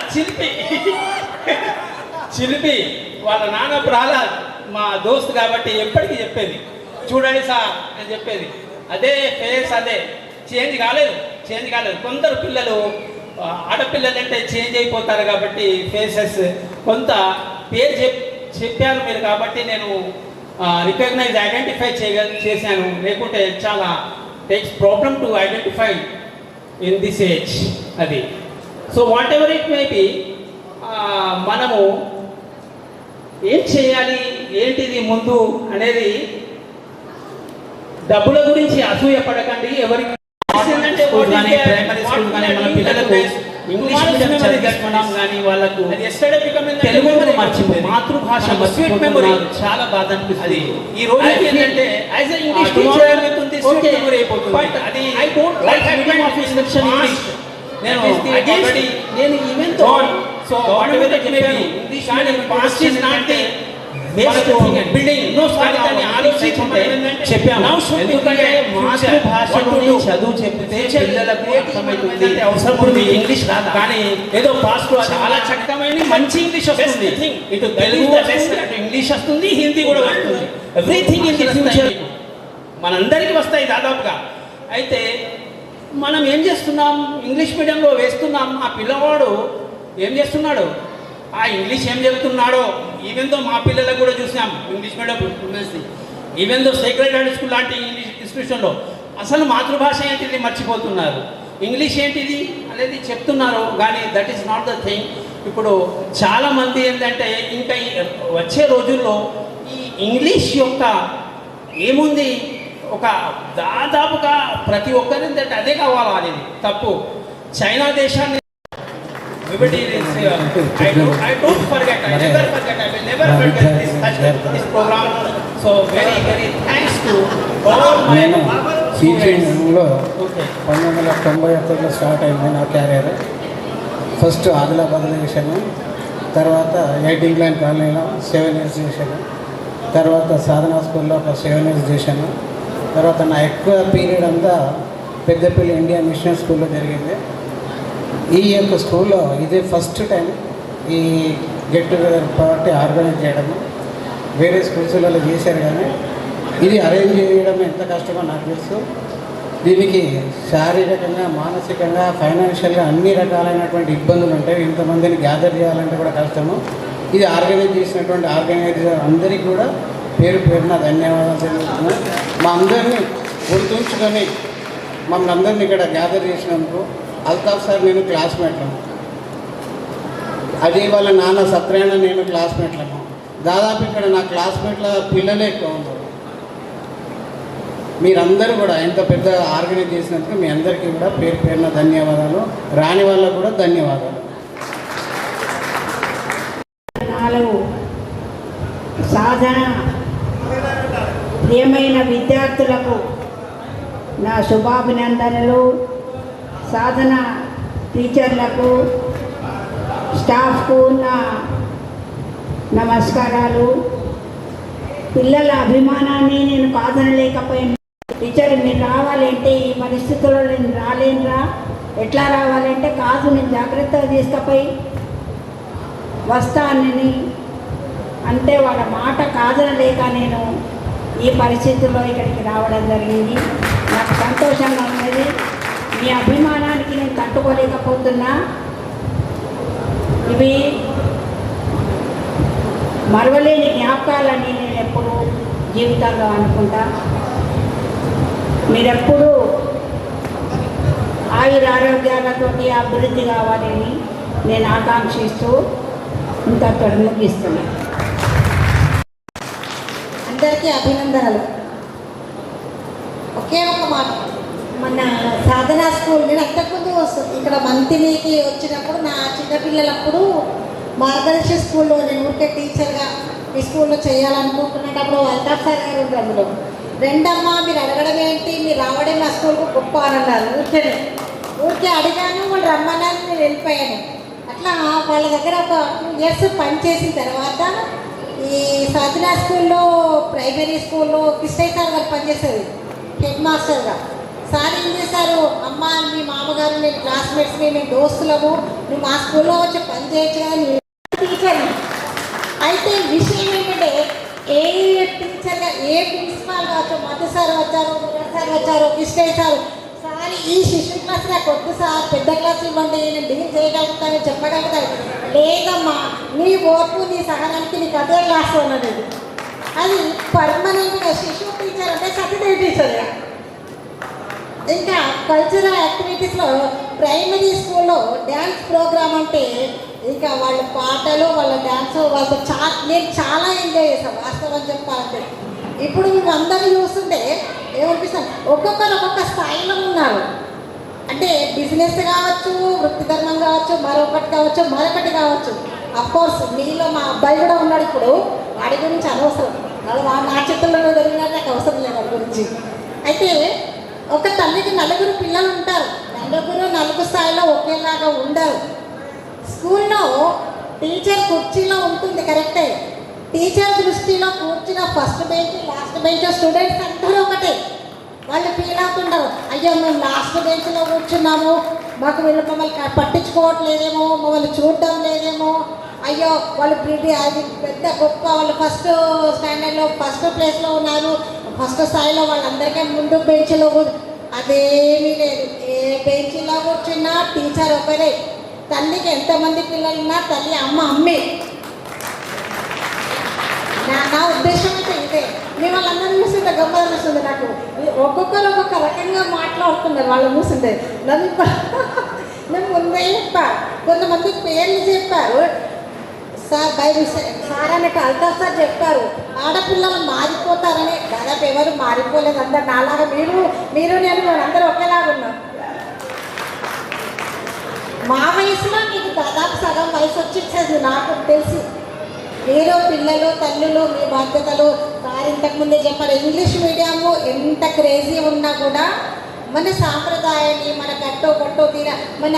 చిలిపి వాళ్ళ నాన్న ప్రహ్లాద్ మా దోస్త్ కాబట్టి ఎప్పటికీ చెప్పేది చూడండి సార్ అని చెప్పేది. అదే ఫేస్ అదే చేంజ్ కాలేదు. కొందరు పిల్లలు ఆడపిల్లలు అంటే చేంజ్ అయిపోతారు కాబట్టి ఫేసెస్ కొంత పేరు చెప్పారు మీరు కాబట్టి నేను ఐడెంటిఫై చేశాను. లేకుంటే చాలా takes problem to identify in this age అది. So whatever it may be మనము ఏం చేయాలి ఏంటిది ముందు అనేది డబ్బుల గురించి అసూయ పడకండి. ఎవరికి ప్రైమరీ స్కూల్ కానీ మన పిల్లలకు ఇంగ్లీష్ మీడియం చదివిస్తున్నాం కానీ వాళ్ళకు తెలుగు మర్చిపోయి మాతృభాష మర్చిపోతున్నారు. చాలా బాధ అనిపిస్తుంది. ఈ రోజు ఏంటంటే నేను even so English past is not the building no సాధితాన్ని ఆలోచించుకుంటే చెప్పాము. ఎందుకంటే మాతృభాషలోని చదువు చెప్తే పిల్లలకు అర్థమవుతుంది. అవసరం ఉంది ఇంగ్లీష్ రాదు కానీ ఏదో పాస్ట్ చాలా చక్కమైన మంచి ఇంగ్లీష్ వస్తుంది. ఇటు తెలుగు అటు ఇంగ్లీష్ వస్తుంది, హిందీ కూడా వస్తుంది. ఎవ్రీథింగ్ ఇన్ ది ఫ్యూచర్ మనందరికీ వస్తాయి దాదాపుగా. అయితే మనం ఏం చేస్తున్నాం, ఇంగ్లీష్ మీడియంలో వేస్తున్నాం. ఆ పిల్లవాడు ఏం చేస్తున్నాడు, ఆ ఇంగ్లీష్ ఏం చెబుతున్నాడో ఈవెన్ దో మా పిల్లలకు కూడా చూసాం English medium even though sacred heart school లాంటి ఇంగ్లీష్ ఇన్స్టిట్యూషన్లో అసలు మాతృభాష ఏంటిది మర్చిపోతున్నారు. ఇంగ్లీష్ ఏంటిది అనేది చెప్తున్నారు కానీ that is not the thing. ఇప్పుడు చాలామంది ఏంటంటే ఇంకా వచ్చే రోజుల్లో ఈ ఇంగ్లీష్ యొక్క ఏముంది ఒక దాదాపుగా ప్రతి ఒక్కరి ఏంటంటే అదే కావాలా అనేది తప్పు. చైనా దేశాన్ని I don't forget. I never forget. I will never forget this program. So very thanks to all my టీచింగ్లో 1991లో స్టార్ట్ అయింది నా క్యారియర్. ఫస్ట్ ఆదిలాబాద్లో చేశాను, తర్వాత ఎయిట్ ఇంగ్లాండ్ కాలనీలో 7 years చేశాను, తర్వాత సాధనా స్కూల్లో ఒక 7 years చేశాను. తర్వాత నా ఎక్కువ పీరియడ్ అంతా పెద్దపల్లి ఇండియన్ మిషన్ స్కూల్లో జరిగింది. ఈ యొక్క స్కూల్లో ఇదే ఫస్ట్ టైం ఈ గెట్ టుగెదర్ పార్టీ ఆర్గనైజ్ చేయడము. వేరే స్కూల్స్లలో చేశారు, కానీ ఇది అరేంజ్ చేయడం ఎంత కష్టమో నాకు తెలుసు. దీనికి శారీరకంగా, మానసికంగా, ఫైనాన్షియల్గా అన్ని రకాలైనటువంటి ఇబ్బందులు ఉంటాయి. ఇంతమందిని గ్యాదర్ చేయాలంటే కూడా కష్టము. ఇది ఆర్గనైజ్ చేసినటువంటి ఆర్గనైజర్ అందరికీ కూడా పేరు పేరున ధన్యవాదాలు తెలుపుతున్నాను. మా అందరినీ గుర్తుంచుకొని మమ్మల్ని అందరినీ ఇక్కడ గ్యాదర్ చేసినందుకు. అల్తాఫ్ సార్ నేను క్లాస్మేట్లను, అజయ్ వాళ్ళ నాన్న సత్యనారాయణ నేను క్లాస్మేట్లను. దాదాపు ఇక్కడ నా క్లాస్మేట్ల పిల్లలే ఎక్కువ ఉన్నారు. మీరందరూ కూడా ఎంత పెద్ద ఆర్గనైజ్ చేసినందుకు మీ అందరికీ కూడా పేరు పేరున ధన్యవాదాలు. రాని వాళ్ళకు కూడా ధన్యవాదాలు. నాలుగు సాధన ప్రియమైన విద్యార్థులకు నా శుభాభినందనలు. సాధన టీచర్లకు, స్టాఫ్కు నా నమస్కారాలు. పిల్లల అభిమానాన్ని నేను కాదనలేకపోయాను. టీచర్ మీరు రావాలంటే ఈ పరిస్థితుల్లో నేను రాలేనురా, ఎట్లా రావాలంటే కాదు నేను జాగ్రత్తగా తీసుకపోయి వస్తానని అంటే వాళ్ళ మాట కాదనలేక నేను ఈ పరిస్థితుల్లో ఇక్కడికి రావడం జరిగింది. నాకు సంతోషంగా ఉన్నది. మీ అభిమానానికి నేను తట్టుకోలేకపోతున్నా. ఇవి మరవలేని జ్ఞాపకాలని నేను ఎప్పుడు జీవితంలో అనుకుంటా. మీరెప్పుడు ఆయురారోగ్యాలతో అభివృద్ధి కావాలని నేను ఆకాంక్షిస్తూ ఇంతతో ముగిస్తున్నాను. అందరికీ అభినందనలు. ఒకే ఒక మాట, మన సాధనా స్కూల్ నేను అంతకుముందు వస్తుంది ఇక్కడ మంత్లీకి వచ్చినప్పుడు నా చిన్నపిల్లలప్పుడు మార్గదర్శి స్కూల్లో నేను ఊరికే టీచర్గా ఈ స్కూల్లో చేయాలనుకుంటున్నప్పుడు అల్తాఫ్ సార్ గారు ఉంది అందులో. రెండమ్మ మీరు అడగడం ఏంటి, మీరు రావడం మా స్కూల్కు గొప్ప అని అన్నారు. ఊరికే అడిగాను, వాళ్ళు రమ్మన్నారు, నేను వెళ్ళిపోయాను. అట్లా వాళ్ళ దగ్గర ఒక 2 years పనిచేసిన తర్వాత ఈ సాధనా స్కూల్లో ప్రైమరీ స్కూల్లో కృష్ణయ్య సార్ గారు పనిచేసేది హెడ్ మాస్టర్గా. సార్ ఏం చేశారు, అమ్మ మీ మామగారు నేను క్లాస్మేట్స్ మేము దోస్తులము, నువ్వు మా స్కూల్లో వచ్చి పని చేయొచ్చు కదా టీచర్ని. అయితే విషయం ఏంటంటే ఏ టీచర్గా ఏ ప్రిన్సిపాల్ కావచ్చు, మధు సార్ వచ్చారు, మురళి సార్ వచ్చారు, కృష్ణయ్య సార్ సార్ ఈ శిశు క్లాస్ నాకు వద్దు సార్, పెద్ద క్లాస్ ఇవ్వండి, నేను డీల్ చేయగలుగుతాను, చెప్పగలుగుతాను. లేదమ్మా నీ ఓర్పు నీ సహనానికి నీకు అదే క్లాస్ అన్నది. అది పర్మనెంట్గా శిశు టీచర్ అంటే సబ్సిడరీ టీచర్గా. ఇంకా కల్చరల్ యాక్టివిటీస్లో ప్రైమరీ స్కూల్లో డ్యాన్స్ ప్రోగ్రామ్ అంటే ఇంకా వాళ్ళ పాటలు వాళ్ళ డ్యాన్స్ వాళ్ళతో నేను చాలా ఎంజాయ్ చేస్తాను వాస్తవం చెప్పాలంటే. ఇప్పుడు మేము అందరూ చూస్తుంటే ఏమనిపిస్తాను, ఒక్కొక్కరు ఒక్కొక్క స్థాయిలో ఉన్నారు. అంటే బిజినెస్ కావచ్చు, వృత్తి ధర్మం కావచ్చు, మరొకటి కావచ్చు. అఫ్కోర్స్ మీలో మా అబ్బాయి కూడా ఉన్నాడు. ఇప్పుడు వాడి గురించి అనవసరం, నా చిత్రంలో జరిగినట్టు నాకు అవసరం లేదు వాడి గురించి. అయితే ఒక తల్లికి 4 పిల్లలు ఉంటారు. 4 స్థాయిలో ఒకేలాగా ఉండరు. స్కూల్లో టీచర్ కుర్చీలో ఉంటుంది కరెక్టే. టీచర్ దృష్టిలో కూర్చున్న first bench last bench students అందరూ ఒకటే. వాళ్ళు ఫీల్ అవుతుంటారు, అయ్యో మేము లాస్ట్ బెంచ్లో కూర్చున్నాము, మాకు వీళ్ళు మమ్మల్ని పట్టించుకోవట్లేదేమో, మమ్మల్ని చూడడం లేదేమో, అయ్యో వాళ్ళు అది పెద్ద గొప్ప, వాళ్ళు ఫస్ట్ స్టాండర్డ్లో ఫస్ట్ ప్లేస్లో ఉన్నారు, ఫస్ట్ స్థాయిలో వాళ్ళందరికీ ముందు బెంచ్లో. అదేమీ లేదు. ఏ బెంచ్లో కూర్చున్నా టీచర్ ఒకరే. తల్లికి ఎంతమంది పిల్లలున్నా తల్లి అమ్మే. నా ఉద్దేశం అయితే ఇదే. మేము వాళ్ళందరూ చూస్తుంటే గొప్ప అనిపిస్తుంది నాకు. ఒక్కొక్కరు ఒక్కొక్క రకంగా మాట్లాడుతున్నారు వాళ్ళు చూస్తుంటే. నేను ముందే చెప్పా, కొంతమంది పేర్లు చెప్పారు సార్ సార్ అన్నట్టు అల్తాఫ్ సార్ చెప్పారు ఆడపిల్లలు మారిపోతారని. దాదాపు ఎవరు మారిపోలేదు, అందరు నాలాగా మీరు నేను అందరూ ఒకేలాగా ఉన్నాం. మా వయసులో మీకు దాదాపు సగం వయసు వచ్చేసేది నాకు తెలిసి. మీరు పిల్లలు తల్లులు మీ బాధ్యతలు సార్ ఇంతకుముందే చెప్పారు. ఇంగ్లీష్ మీడియము ఎంత క్రేజీ ఉన్నా కూడా మన సాంప్రదాయాన్ని మన కట్టో తీర మన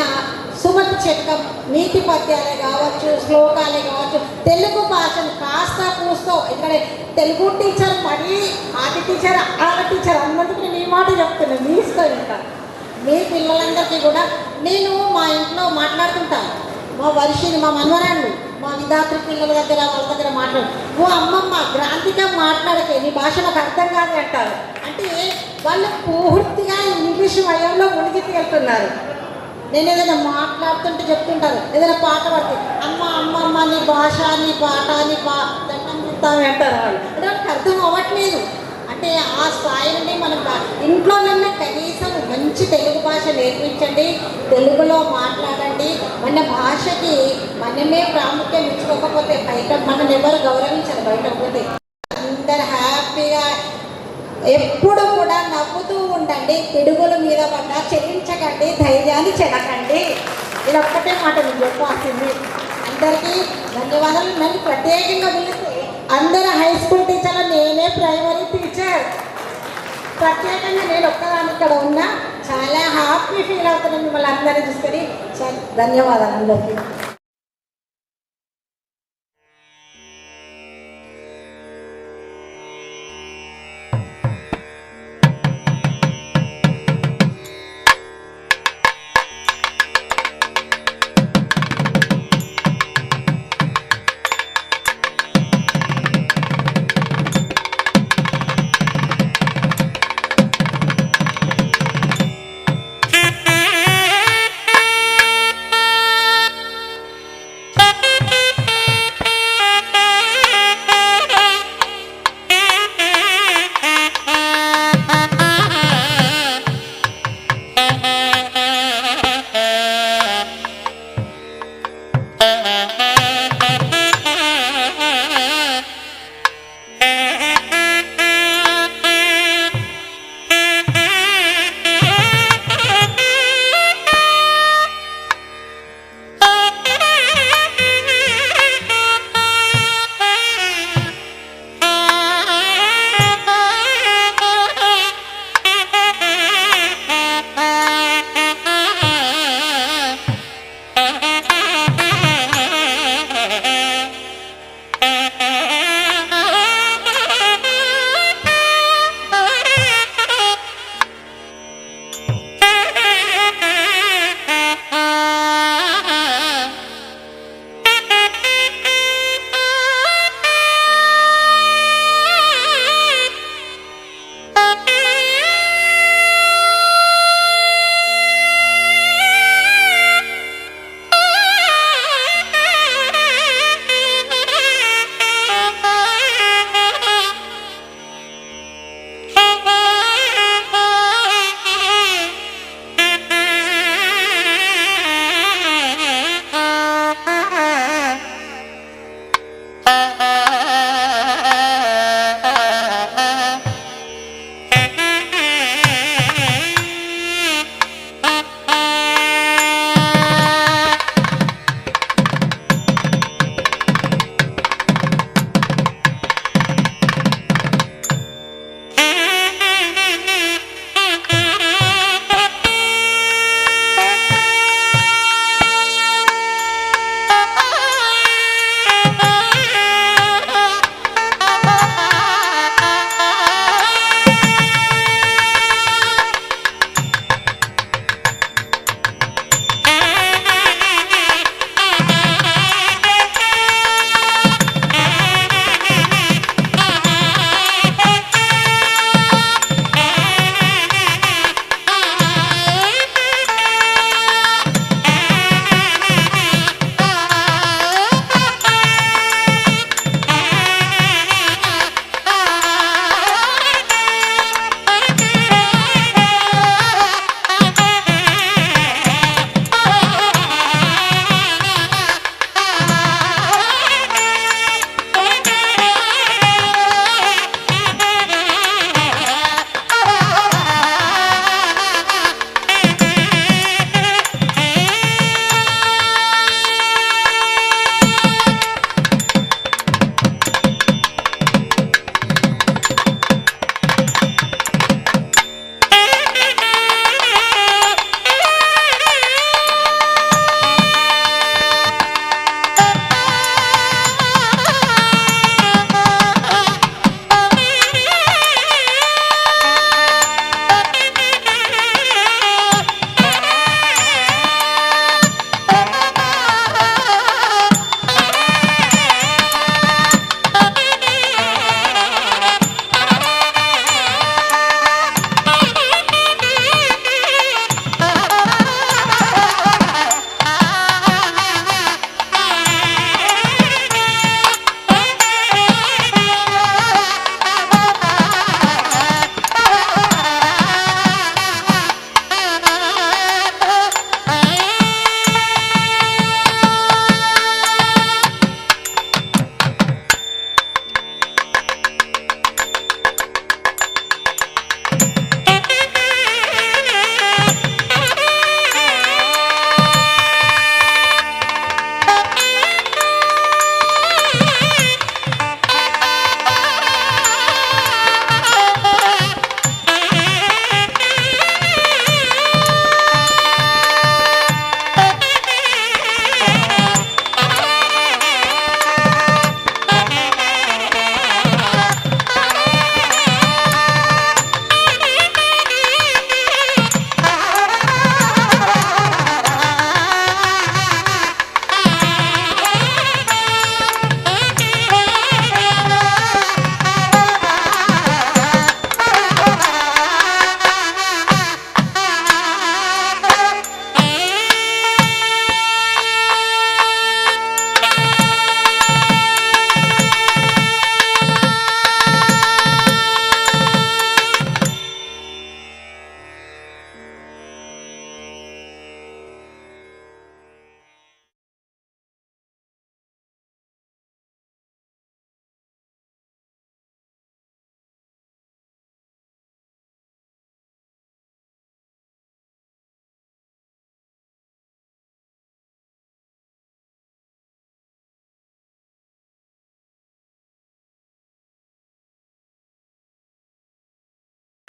సుమతి శతకం నీతి పద్యాలే కావచ్చు, శ్లోకాలే కావచ్చు, తెలుగు భాషను కాస్త కూస్తో ఇక్కడ తెలుగు టీచర్ మరీ ఆది టీచర్ అన్నందుకు నేను ఈ మాట చెప్తున్నాను. మీ ఇష్టం. ఇంకా మీ పిల్లలందరికీ కూడా నేను మా ఇంట్లో మాట్లాడుతుంటాను. మా వర్షిని మా మనవరాళ్ళు మా విద్యార్థి పిల్లల దగ్గర వాళ్ళ దగ్గర మాట్లాడు, ఓ అమ్మమ్మ గ్రాంతిగా మాట్లాడకే, నీ భాష నాకు అర్థం కాదు అంటారు. అంటే వాళ్ళు పూర్తిగా ఇంగ్లీష్ మయంలో మునిగి తేలుతున్నారు. నేను ఏదైనా మాట్లాడుతుంటే చెప్తుంటారు, ఏదైనా పాట పడితే అమ్మ అమ్మమ్మ నీ భాష నీ పాట నీ దండం చెప్తాను అంటారు వాళ్ళు. అంటే వాళ్ళకి అర్థం అవ్వట్లేదు. అంటే ఆ స్థాయి నుండి మనం ఇంట్లోనన్నా కనీసం మంచి తెలుగు భాష నేర్పించండి, తెలుగులో మాట్లాడండి. మన భాషకి మనమే ప్రాముఖ్యం ఇచ్చుకోకపోతే బయట మనం ఎవరు గౌరవించారు. బయట పోతే అందరు హ్యాపీగా ఎప్పుడు కూడా నవ్వుతూ ఉండండి. పిడుగుల మీద పడ్డా చెల్లించకండి, ధైర్యాన్ని చెడకండి. ఇది ఒక్కటే మాట నేను చెప్పాల్సింది. అందరికీ ధన్యవాదాలు. నన్ను ప్రత్యేకంగా పిలిస్తే అందరు హై స్కూల్ టీచర్లు, నేనే ప్రైమరీ టీచర్. ప్రత్యేకంగా నేను ఒక్కదాని ఇక్కడ ఉన్నా. చాలా హ్యాపీ ఫీల్ అవుతున్నాను మిమ్మల్ని అందరినీ చూసుకొని. ధన్యవాదాలు అందరికీ.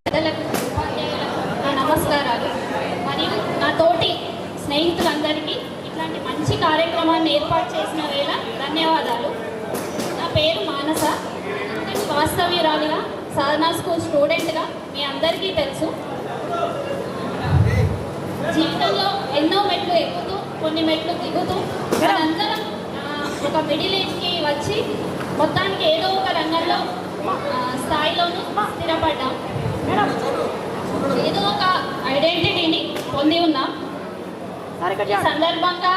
పెద్దలకు ఉపాధ్యాయులకు నా నమస్కారాలు మరియు నా తోటి స్నేహితులందరికీ ఇట్లాంటి మంచి కార్యక్రమాన్ని ఏర్పాటు చేసిన వేళ ధన్యవాదాలు. నా పేరు మానస. నేను వాస్తవ్యురాలిగా సాధనా స్కూల్ స్టూడెంట్గా మీ అందరికీ తెలుసు. జీవితంలో ఎన్నో మెట్లు ఎక్కుతూ కొన్ని మెట్లు దిగుతూ మనందరం ఒక మిడిల్ ఏజ్కి వచ్చి మొత్తానికి ఏదో ఒక రంగంలో స్థాయిలోనూ స్థిరపడ్డాం. ఏదో ఒక ఐడెంటిటీని పొంది ఉన్నాం. ఈ సందర్భంగా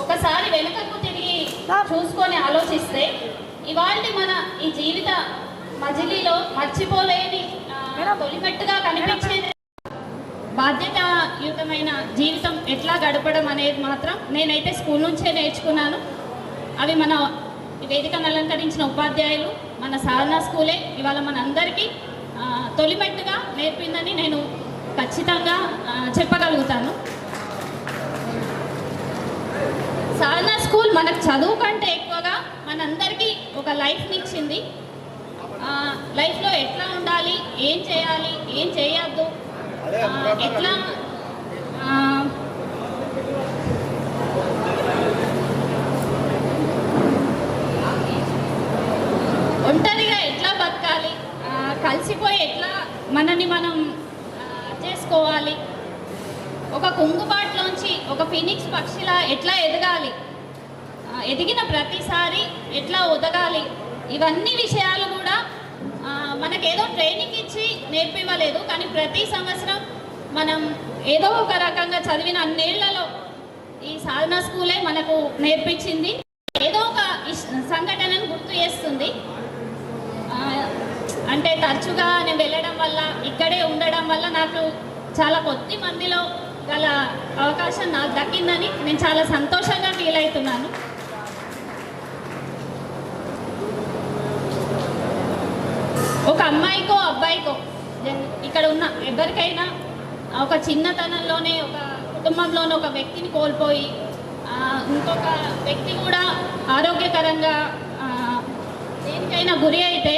ఒకసారి వెనుకకు తిరిగి చూసుకొని ఆలోచిస్తే ఇవాళ మన ఈ జీవిత మజిలీలో మర్చిపోలేని తొలిమెట్టుగా కనిపించేది బాధ్యతాయుతమైన జీవితం ఎట్లా గడపడం అనేది మాత్రం నేనైతే స్కూల్ నుంచే నేర్చుకున్నాను. అవి మన వేదికను అలంకరించిన ఉపాధ్యాయులు, మన సాధనా స్కూలే ఇవాళ మనందరికీ తొలిమెట్టుగా నేర్పిందని నేను ఖచ్చితంగా చెప్పగలుగుతాను. సాధనా స్కూల్ మనకు చదువు కంటే ఎక్కువగా మనందరికీ ఒక లైఫ్ని ఇచ్చింది. లైఫ్లో ఎట్లా ఉండాలి, ఏం చేయాలి, ఏం చేయొద్దు, ఎట్లా ఒంటరిగా ఎట్లా బతకాలి, కలిసిపోయి ఎట్లా మనని మనం చేసుకోవాలి, ఒక కుంగుబాటులోంచి ఒక ఫినిక్స్ పక్షిలా ఎట్లా ఎదగాలి, ఎదిగిన ప్రతిసారి ఎట్లా ఒదగాలి, ఇవన్నీ విషయాలు కూడా మనకేదో ట్రైనింగ్ ఇచ్చి నేర్పివ్వలేదు. కానీ ప్రతి సంవత్సరం మనం ఏదో ఒక రకంగా చదివిన అన్నేళ్లలో ఈ సాధనా స్కూలే మనకు నేర్పించింది. ఏదో ఒక సంఘటనను గుర్తు చేస్తుంది. అంటే తరచుగా నేను వెళ్ళడం వల్ల, ఇక్కడే ఉండడం వల్ల నాకు చాలా కొద్ది మందిలో గల అవకాశం నాకు దక్కిందని నేను చాలా సంతోషంగా ఫీల్ అవుతున్నాను. ఒక అమ్మాయికో అబ్బాయికో ఇక్కడ ఉన్న ఎవరికైనా ఒక చిన్నతనంలోనే ఒక కుటుంబంలోనే ఒక వ్యక్తిని కోల్పోయి ఇంకొక వ్యక్తి కూడా ఆరోగ్యకరంగా దేనికైనా గురి అయితే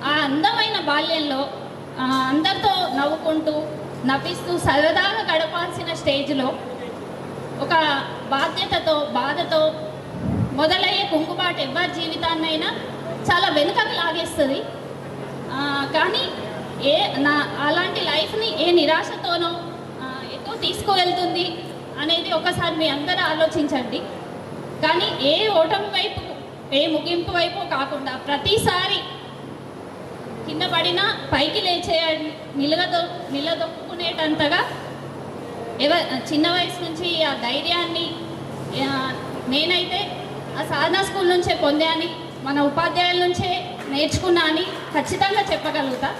ఆ అందమైన బాల్యంలో అందరితో నవ్వుకుంటూ నవ్విస్తూ సరదాగా గడపాల్సిన స్టేజ్లో ఒక బాధ్యతతో బాధతో మొదలయ్యే కుంగుబాటు ఎవరి జీవితాన్నైనా చాలా వెనుకకు లాగేస్తుంది. కానీ అలాంటి లైఫ్ని ఏ నిరాశతోనో ఎటో తీసుకువెళ్తుంది అనేది ఒకసారి మీ అందరూ ఆలోచించండి. కానీ ఏ ఓటమి వైపు, ఏ ముగింపు వైపు కాకుండా ప్రతిసారి కింద పడినా పైకి లేచే నిలదొక్కునేటంతగా చిన్న వయసు నుంచి ఆ ధైర్యాన్ని నేనైతే ఆ సాధనా స్కూల్ నుంచే పొందాని, మన ఉపాధ్యాయుల నుంచే నేర్చుకున్నా అని ఖచ్చితంగా చెప్పగలుగుతా.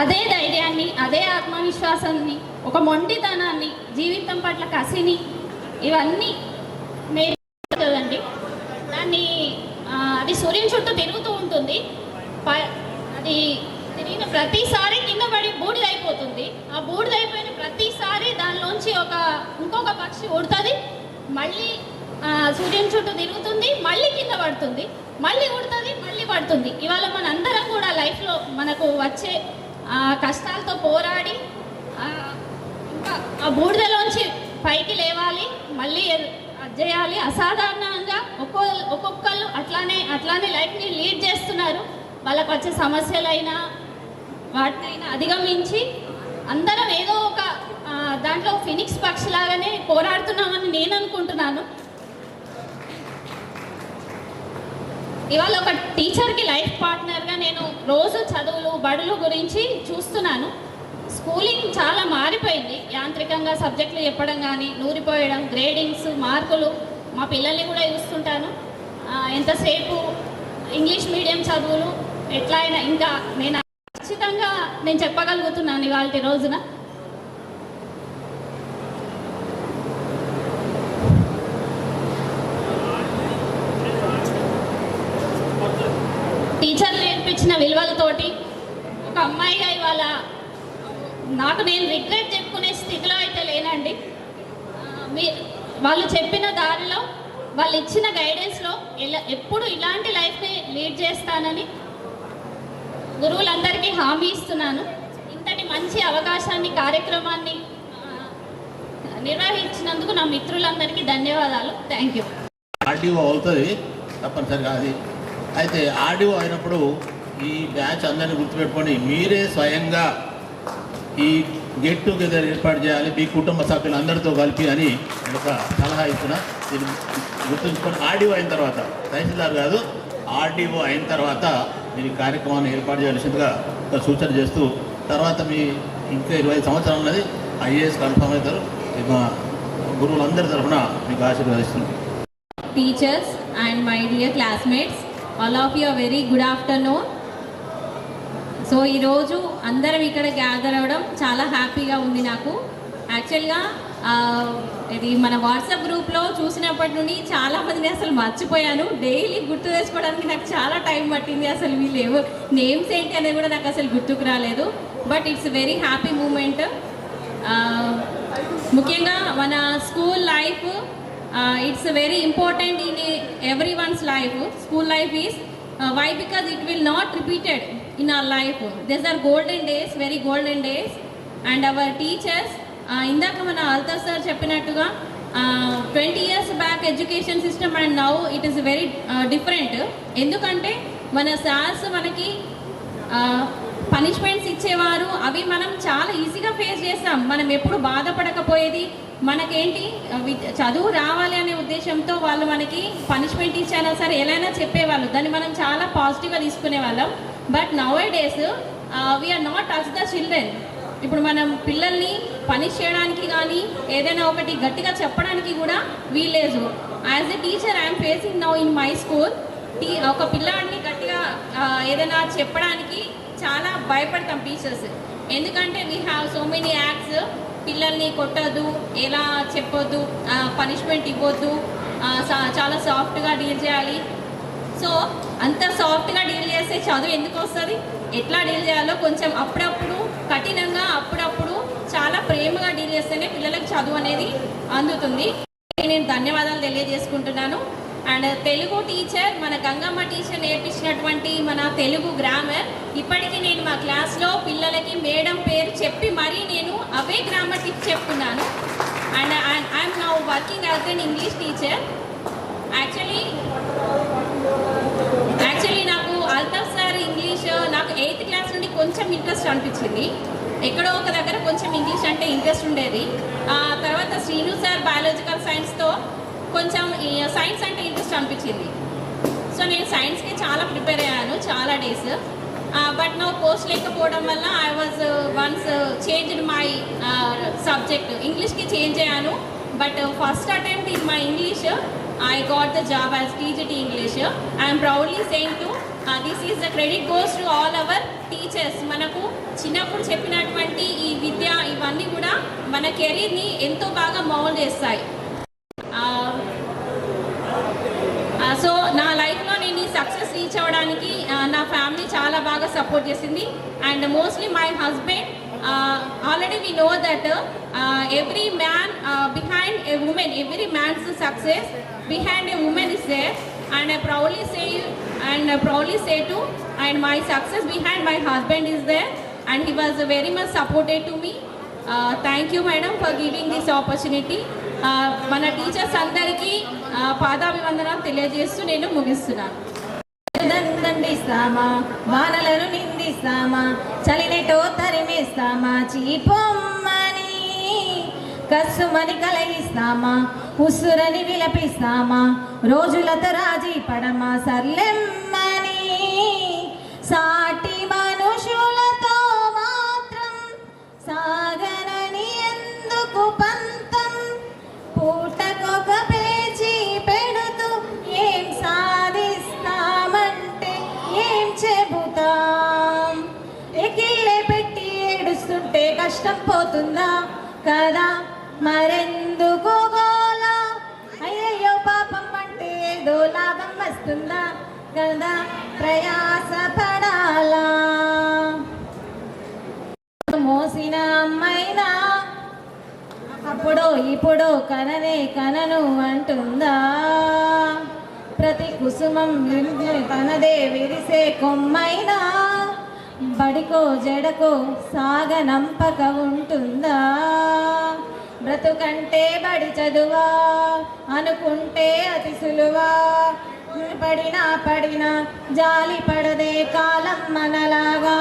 అదే ధైర్యాన్ని, అదే ఆత్మవిశ్వాసాన్ని, ఒక మొండితనాన్ని, జీవితం పట్ల కసిని, ఇవన్నీ నేర్చుకోదండి. దాన్ని అది సూర్యుని చుట్టూ తిరుగుతూ ఉంటుంది. అది తిరిగిన ప్రతిసారి కింద పడి బూడిదైపోతుంది. ఆ బూడిదైపోయిన ప్రతిసారి దానిలోంచి ఇంకొక పక్షి ఉడుతుంది, మళ్ళీ సూర్యుని చుట్టూ తిరుగుతుంది, మళ్ళీ కింద పడుతుంది, మళ్ళీ ఉడుతుంది, మళ్ళీ పడుతుంది. ఇవాళ మనందరం కూడా లైఫ్లో మనకు వచ్చే కష్టాలతో పోరాడి ఇంకా ఆ బూడిదలోంచి పైకి లేవాలి, మళ్ళీ చేయాలి. అసాధారణంగా ఒక్కొక్కళ్ళు అట్లానే లైఫ్ని లీడ్ చేస్తున్నారు. వాళ్ళకు వచ్చే సమస్యలైనా వాటినైనా అధిగమించి అందరం ఏదో ఒక దాంట్లో ఫినిక్స్ పక్షిలాగానే పోరాడుతున్నామని నేను అనుకుంటున్నాను. ఇవాళ ఒక టీచర్కి లైఫ్ పార్ట్నర్గా నేను రోజు చదువులు బడులు గురించి చూస్తున్నాను. స్కూలింగ్ చాలా మారిపోయింది. యాంత్రికంగా సబ్జెక్టులు చెప్పడం కానీ, నూరిపోయడం, గ్రేడింగ్స్, మార్కులు. మా పిల్లల్ని కూడా చూస్తుంటాను, ఎంతసేపు ఇంగ్లీష్ మీడియం చదువులు ఎట్లా అయినా. ఇంకా ఖచ్చితంగా నేను చెప్పగలుగుతున్నాను ఇవాళ రోజున టీచర్లు నేర్పించిన విలువలతోటి ఒక అమ్మాయిగా ఇవాళ నాకు నేను రిగ్రెట్ చెప్పుకునే స్థితిలో అయితే లేనండి. వాళ్ళు చెప్పిన దారిలో వాళ్ళు ఇచ్చిన గైడెన్స్లో ఎప్పుడు ఇలాంటి లైఫ్ని లీడ్ చేస్తానని గురువులందరికీ హామీ ఇస్తున్నాను. ఇంతటి మంచి అవకాశాన్ని, కార్యక్రమాన్ని నిర్వహించినందుకు నా మిత్రులందరికీ ధన్యవాదాలు. Thank you. ఆర్డీఓ అవుతుంది తప్పనిసరిగా అది. అయితే ఆర్డీఓ అయినప్పుడు ఈ బ్యాచ్ అందరినీ గుర్తుపెట్టుకొని మీరే స్వయంగా ఈ గెట్ టుగెదర్ ఏర్పాటు చేయాలి మీ కుటుంబ సభ్యులందరితో కలిపి అని ఒక సలహా ఇస్తున్నా. దీన్ని గుర్తుంచుకొని ఆర్డీఓ అయిన తర్వాత, తహసీల్దార్ కాదు, ఆర్డీఓ అయిన తర్వాత మీరు కార్యక్రమాన్ని ఏర్పాటు చేయాల్సిందిగా ఒక సూచన చేస్తూ, తర్వాత మీ ఇంకా 20 సంవత్సరాలు ఉన్నది, ఐఏఎస్ కన్ఫర్మ్ అవుతారు. మా గురువులందరి తరఫున మీకు ఆశీర్వదిస్తున్నాం. Teachers and my dear classmates, all of you very good afternoon. So ఈరోజు అందరం ఇక్కడ గ్యాదర్ అవ్వడం చాలా హ్యాపీగా ఉంది నాకు. యాక్చువల్గా ఇది మన వాట్సాప్ గ్రూప్లో చూసినప్పటి నుండి చాలామందిని అసలు మర్చిపోయాను. డైలీ గుర్తు తెచ్చుకోవడానికి నాకు చాలా టైం పట్టింది. అసలు వీళ్ళు నేమ్స్ ఏంటి అనేది కూడా నాకు అసలు గుర్తుకు రాలేదు. But it's very happy moment. ముఖ్యంగా మన school life it's very important in every one's life. School life is why? Because it will not repeated in our life. These are golden days, very golden days. And our teachers, ఇందాక మన Altaf sir చెప్పినట్టుగా 20 years back education system and now it is very different. ఎందుకంటే మన sirs మనకి punishments ఇచ్చేవారు, అవి మనం చాలా ఈజీగా ఫేస్ చేస్తాం. మనం ఎప్పుడు బాధపడకపోయేది. మనకేంటి చదువు రావాలి అనే ఉద్దేశంతో వాళ్ళు మనకి పనిష్మెంట్ ఇచ్చినా సరే ఎలా చెప్పేవాళ్ళు, దాన్ని మనం చాలా పాజిటివ్గా తీసుకునే వాళ్ళం. But nowadays we are not touch the children. ఇప్పుడు మనం పిల్లల్ని పనిష్ చేయడానికి కానీ ఏదైనా ఒకటి గట్టిగా చెప్పడానికి కూడా వీల్లేదు. As a teacher I'm facing now in my school. ఒక పిల్లాడిని గట్టిగా ఏదైనా చెప్పడానికి చాలా భయపడతాం టీచర్స్. ఎందుకంటే we have so many acts. పిల్లల్ని కొట్టద్దు, ఎలా చెప్పొద్దు, పనిష్మెంట్ ఇవ్వద్దు, చాలా సాఫ్ట్గా డీల్ చేయాలి. సో అంత సాఫ్ట్గా డీల్ చేస్తే చదువు ఎందుకు వస్తుంది? ఎట్లా డీల్ చేయాలో కొంచెం అప్పుడప్పుడు కఠినంగా, అప్పుడప్పుడు చాలా ప్రేమగా డీల్ చేస్తేనే పిల్లలకు చదువు అనేది అందుతుంది. నేను ధన్యవాదాలు తెలియజేసుకుంటున్నాను. అండ్ తెలుగు టీచర్, మన గంగమ్మ టీచర్ నేర్పించినటువంటి మన తెలుగు గ్రామర్ ఇప్పటికీ నేను మా క్లాస్లో పిల్లలకి మేడం పేరు చెప్పి మరీ నేను అవే గ్రామర్ టిప్స్ చెప్తున్నాను. And I'm now working as N English teacher. Actually నాకు అల్తాఫ్ సార్ ఇంగ్లీష్ నాకు 8th క్లాస్ నుండి కొంచెం ఇంట్రెస్ట్ అనిపించింది. ఎక్కడో ఒక దగ్గర కొంచెం ఇంగ్లీష్ అంటే ఇంట్రెస్ట్ ఉండేది. తర్వాత శ్రీను సార్ బయాలజికల్ సైన్స్తో కొంచెం సైన్స్ అంటే ఇంట్రెస్ట్ అనిపించింది. సో నేను సైన్స్కి చాలా ప్రిపేర్ అయ్యాను చాలా డేస్. బట్ నా పోస్ట్ లేకపోవడం వల్ల I was once changed my subject. ఇంగ్లీష్కి చేంజ్ అయ్యాను. But first attempt in my English I got the job as TGT English. I'm proudly saying to this is the credit goes to all our teachers. మనకు చిన్నప్పుడు చెప్పినటువంటి ఈ విద్య ఇవన్నీ కూడా మన కెరీర్ని ఎంతో బాగా మౌల్డ్ చేస్తాయి. సో నా లైఫ్లో నేను ఈ సక్సెస్ రీచ్ అవ్వడానికి నా ఫ్యామిలీ చాలా బాగా సపోర్ట్ చేసింది. And mostly my husband. Already we know that every man behind a woman, every man's success behind a woman is there. And I proudly say to, and my success behind my husband is there, and he was very much supported to me. Thank you madam for giving this opportunity. మన teachers అందరికీ పాదాభివందనాలు తెలియజేస్తూ నేను ముగిస్తున్నాను. దండిస్తామా, వానలను నిందిస్తామా, చలినెటో తరిమేస్తామా, చీపొమ్మని కస్సుమని కలగిస్తామా, ఉస్సురని విలపిస్తామా, రోజులతో రాజీ పడమా, సర్లెమ్మని సాటి మనుషులతో మాత్రం సాగనని ఎందుకు పంతం, పూటకొక పేచి పెడుతూ ఏం సాధిస్తామంటే ఏం చెబుతాం, ఎకిల్లే పెట్టి ఏడుస్తుంటే కష్టం పోతుందా కదా, మరెందుకు గోలా, అయ్యయ్యో పాపం అంటే ఏదో లాభం వస్తుందా కదా, ప్రయాస పడాలా, మోసిన అమ్మైనా అప్పుడో ఇప్పుడో కననే కనను అంటుందా. ప్రతి కుసుమం తనదే విరిసే కొమ్మైనా బడికో జడకో సాగనంపక ఉంటుందా? బ్రతుకంటే బడి చదువా అనుకుంటే అతి సులువా? పడినా జాలి పడదే కాలం మనలాగా.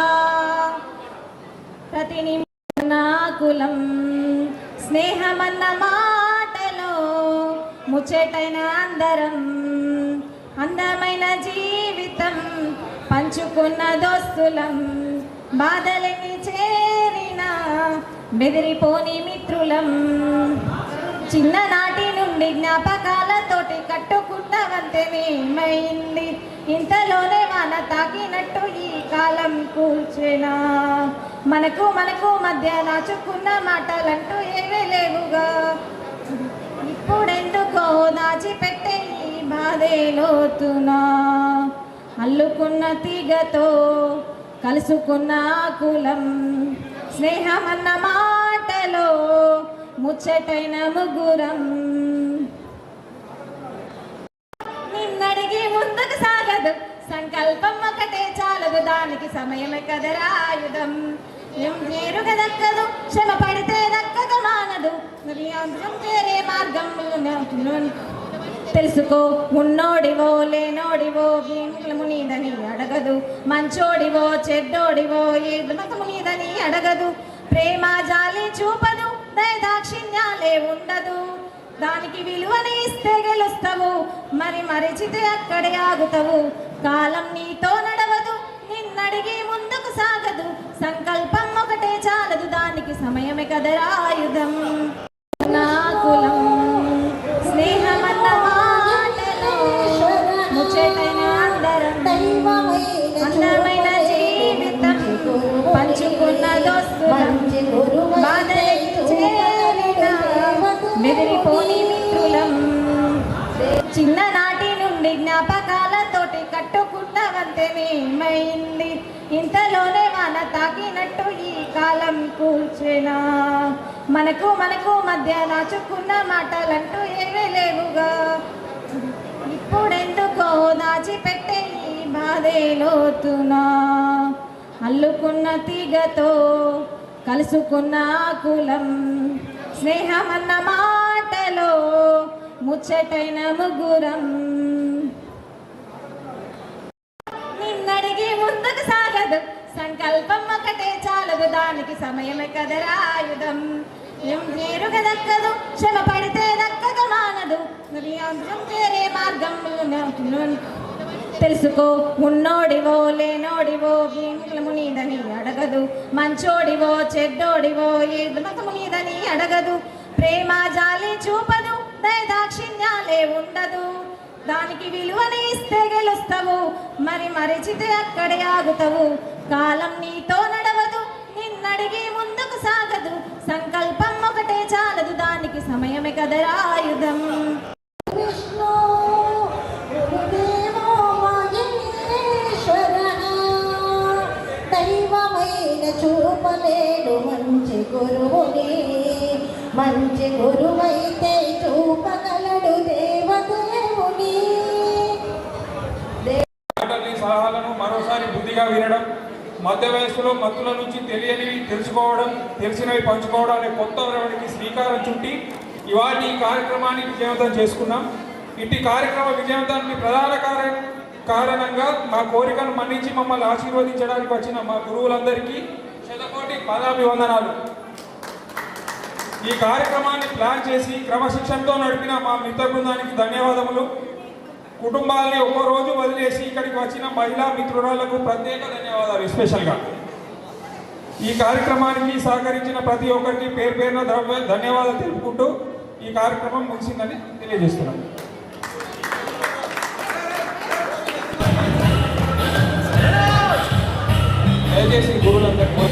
ప్రతి నా కులం స్నేహమన్న మాటలో ముచ్చటైన అందరం అందమైన జీవితం పంచుకున్న దోస్తులం బాధలని చేరిన బెదిరిపోని మిత్రులం చిన్ననాటి నుండి జ్ఞాపకాలతోటి కట్టుకున్న వంతెనేమైంది ఇంతలోనే వాన తాకినట్టు ఈ కాలం కూల్చేనా మనకు మధ్య నాచుకున్న మాటలంటూ ఏవీ లేవుగా ఇప్పుడెందుకో దాచిపెట్టే ఈ బాధే లోతునా అల్లుకున్న తీగతో కలుసుకున్న కులం స్నేహమన్న మాటలో ముచ్చటైన ముగ్గురం నిన్నడిగి ముందుకు సాగదు సంకల్పం ఒకటే చాలదు దానికి సమయమే కదరాయుధం నేరుగా దక్కదు శ్రమ పడితే దక్కక మానదు చేరే మార్గం తెలుసుకో ఉన్నోడివో లేనోడివో మతము నీదని అడగదు మంచోడివో చెడ్డోడివో ఏది మతము నీదని అడగదు ప్రేమ జాలి చూపదు దయదాక్షిణ్యాలే ఉండదు దానికి విలువని ఇస్తే గెలుస్తావు మరి మరిచితే అక్కడే ఆగుతావు కాలం నీతో నడవదు నిన్నడిగి ముందుకు సాగదు సంకల్పం ఒకటే చాలదు దానికి సమయమే కదరాయుధం నా కులం స్నేహమన్న మాటలో ముచ్చటైన అందరం అందమైన జీవితం పంచుకున్న దోస్తులం బాధలకి చేరిన బెదిరిపోని మిత్రులం చిన్ననాటి నుండి జ్ఞాపకాలతోటి కట్టుకున్న వంతెనేమైంది ఇంతలోనే వాన తాకినట్టు ఈ కాలం కూల్చేనా మనకు మధ్య నాచుకున్న మాటలంటూ ఏవీ లేవుగా ఇప్పుడెందుకో దాచిపెట్టే ఈ బాధే లోతునా అల్లుకున్న తీగతో కలుసుకున్న కులం స్నేహమన్న మాటలో ముచ్చటైన ముగ్గురం నిన్నడిగి ముందుకు సాగదు సంకల్పం ఒకటే చాలదు దానికి సమయమే కదరాయుధం నేరుగా దక్కదు శ్రమ పడితే దక్కక మానదు చేరే మార్గం తెలుసుకో ఉన్నోడివో లేనోడివో మతము నీదని అడగదు మంచోడివో చెడ్డోడివో ఏది మతము నీదని అడగదు ప్రేమ జాలి చూపదు దయదాక్షిణ్యాలే ఉండదు దానికి విలువని ఇస్తే గెలుస్తావు మరి మరిచితే అక్కడే ఆగుతావు కాలం నీతో నడవదు నిన్నడిగి ముందుకు సాగదు సంకల్పం ఒకటే చాలదు దానికి సమయమే కదరాయుధం విష్ణు గురుదేవో మహేశ్వర దైవమైన చూపలేడు మంచి గురువుని మంచి గురువైతే చూపగలడు దేవదేవుని సలహాలను మరోసారి బుద్ధిగా వినడం మధ్య వయస్సులో మత్తుల నుంచి తెలియనివి తెలుసుకోవడం తెలిసినవి పంచుకోవడం అనే కొత్త ప్రవణికి శ్రీకారం చుట్టి ఇవాళ ఈ కార్యక్రమాన్ని విజయవంతం చేసుకున్నాం. ఇట్టి కార్యక్రమ విజయవంతానికి ప్రధాన కారణంగా మా కోరికను మన్నించి మమ్మల్ని ఆశీర్వదించడానికి వచ్చిన మా గురువులందరికీ శతకోటి పాదాభివందనాలు. ఈ కార్యక్రమాన్ని ప్లాన్ చేసి క్రమశిక్షణతో నడిపిన మా మిత్ర బృందానికి ధన్యవాదములు. కుటుంబాలని ఒక్కో రోజు వదిలేసి ఇక్కడికి వచ్చిన మహిళా మిత్రురాలకు ప్రత్యేక ధన్యవాదాలు. స్పెషల్గా ఈ కార్యక్రమానికి సహకరించిన ప్రతి ఒక్కరికి పేరు పేరున ధన్యవాదాలు తెలుపుకుంటూ ఈ కార్యక్రమం ముగిసిందని తెలియజేస్తున్నాను. దయచేసి గురువులందరికీ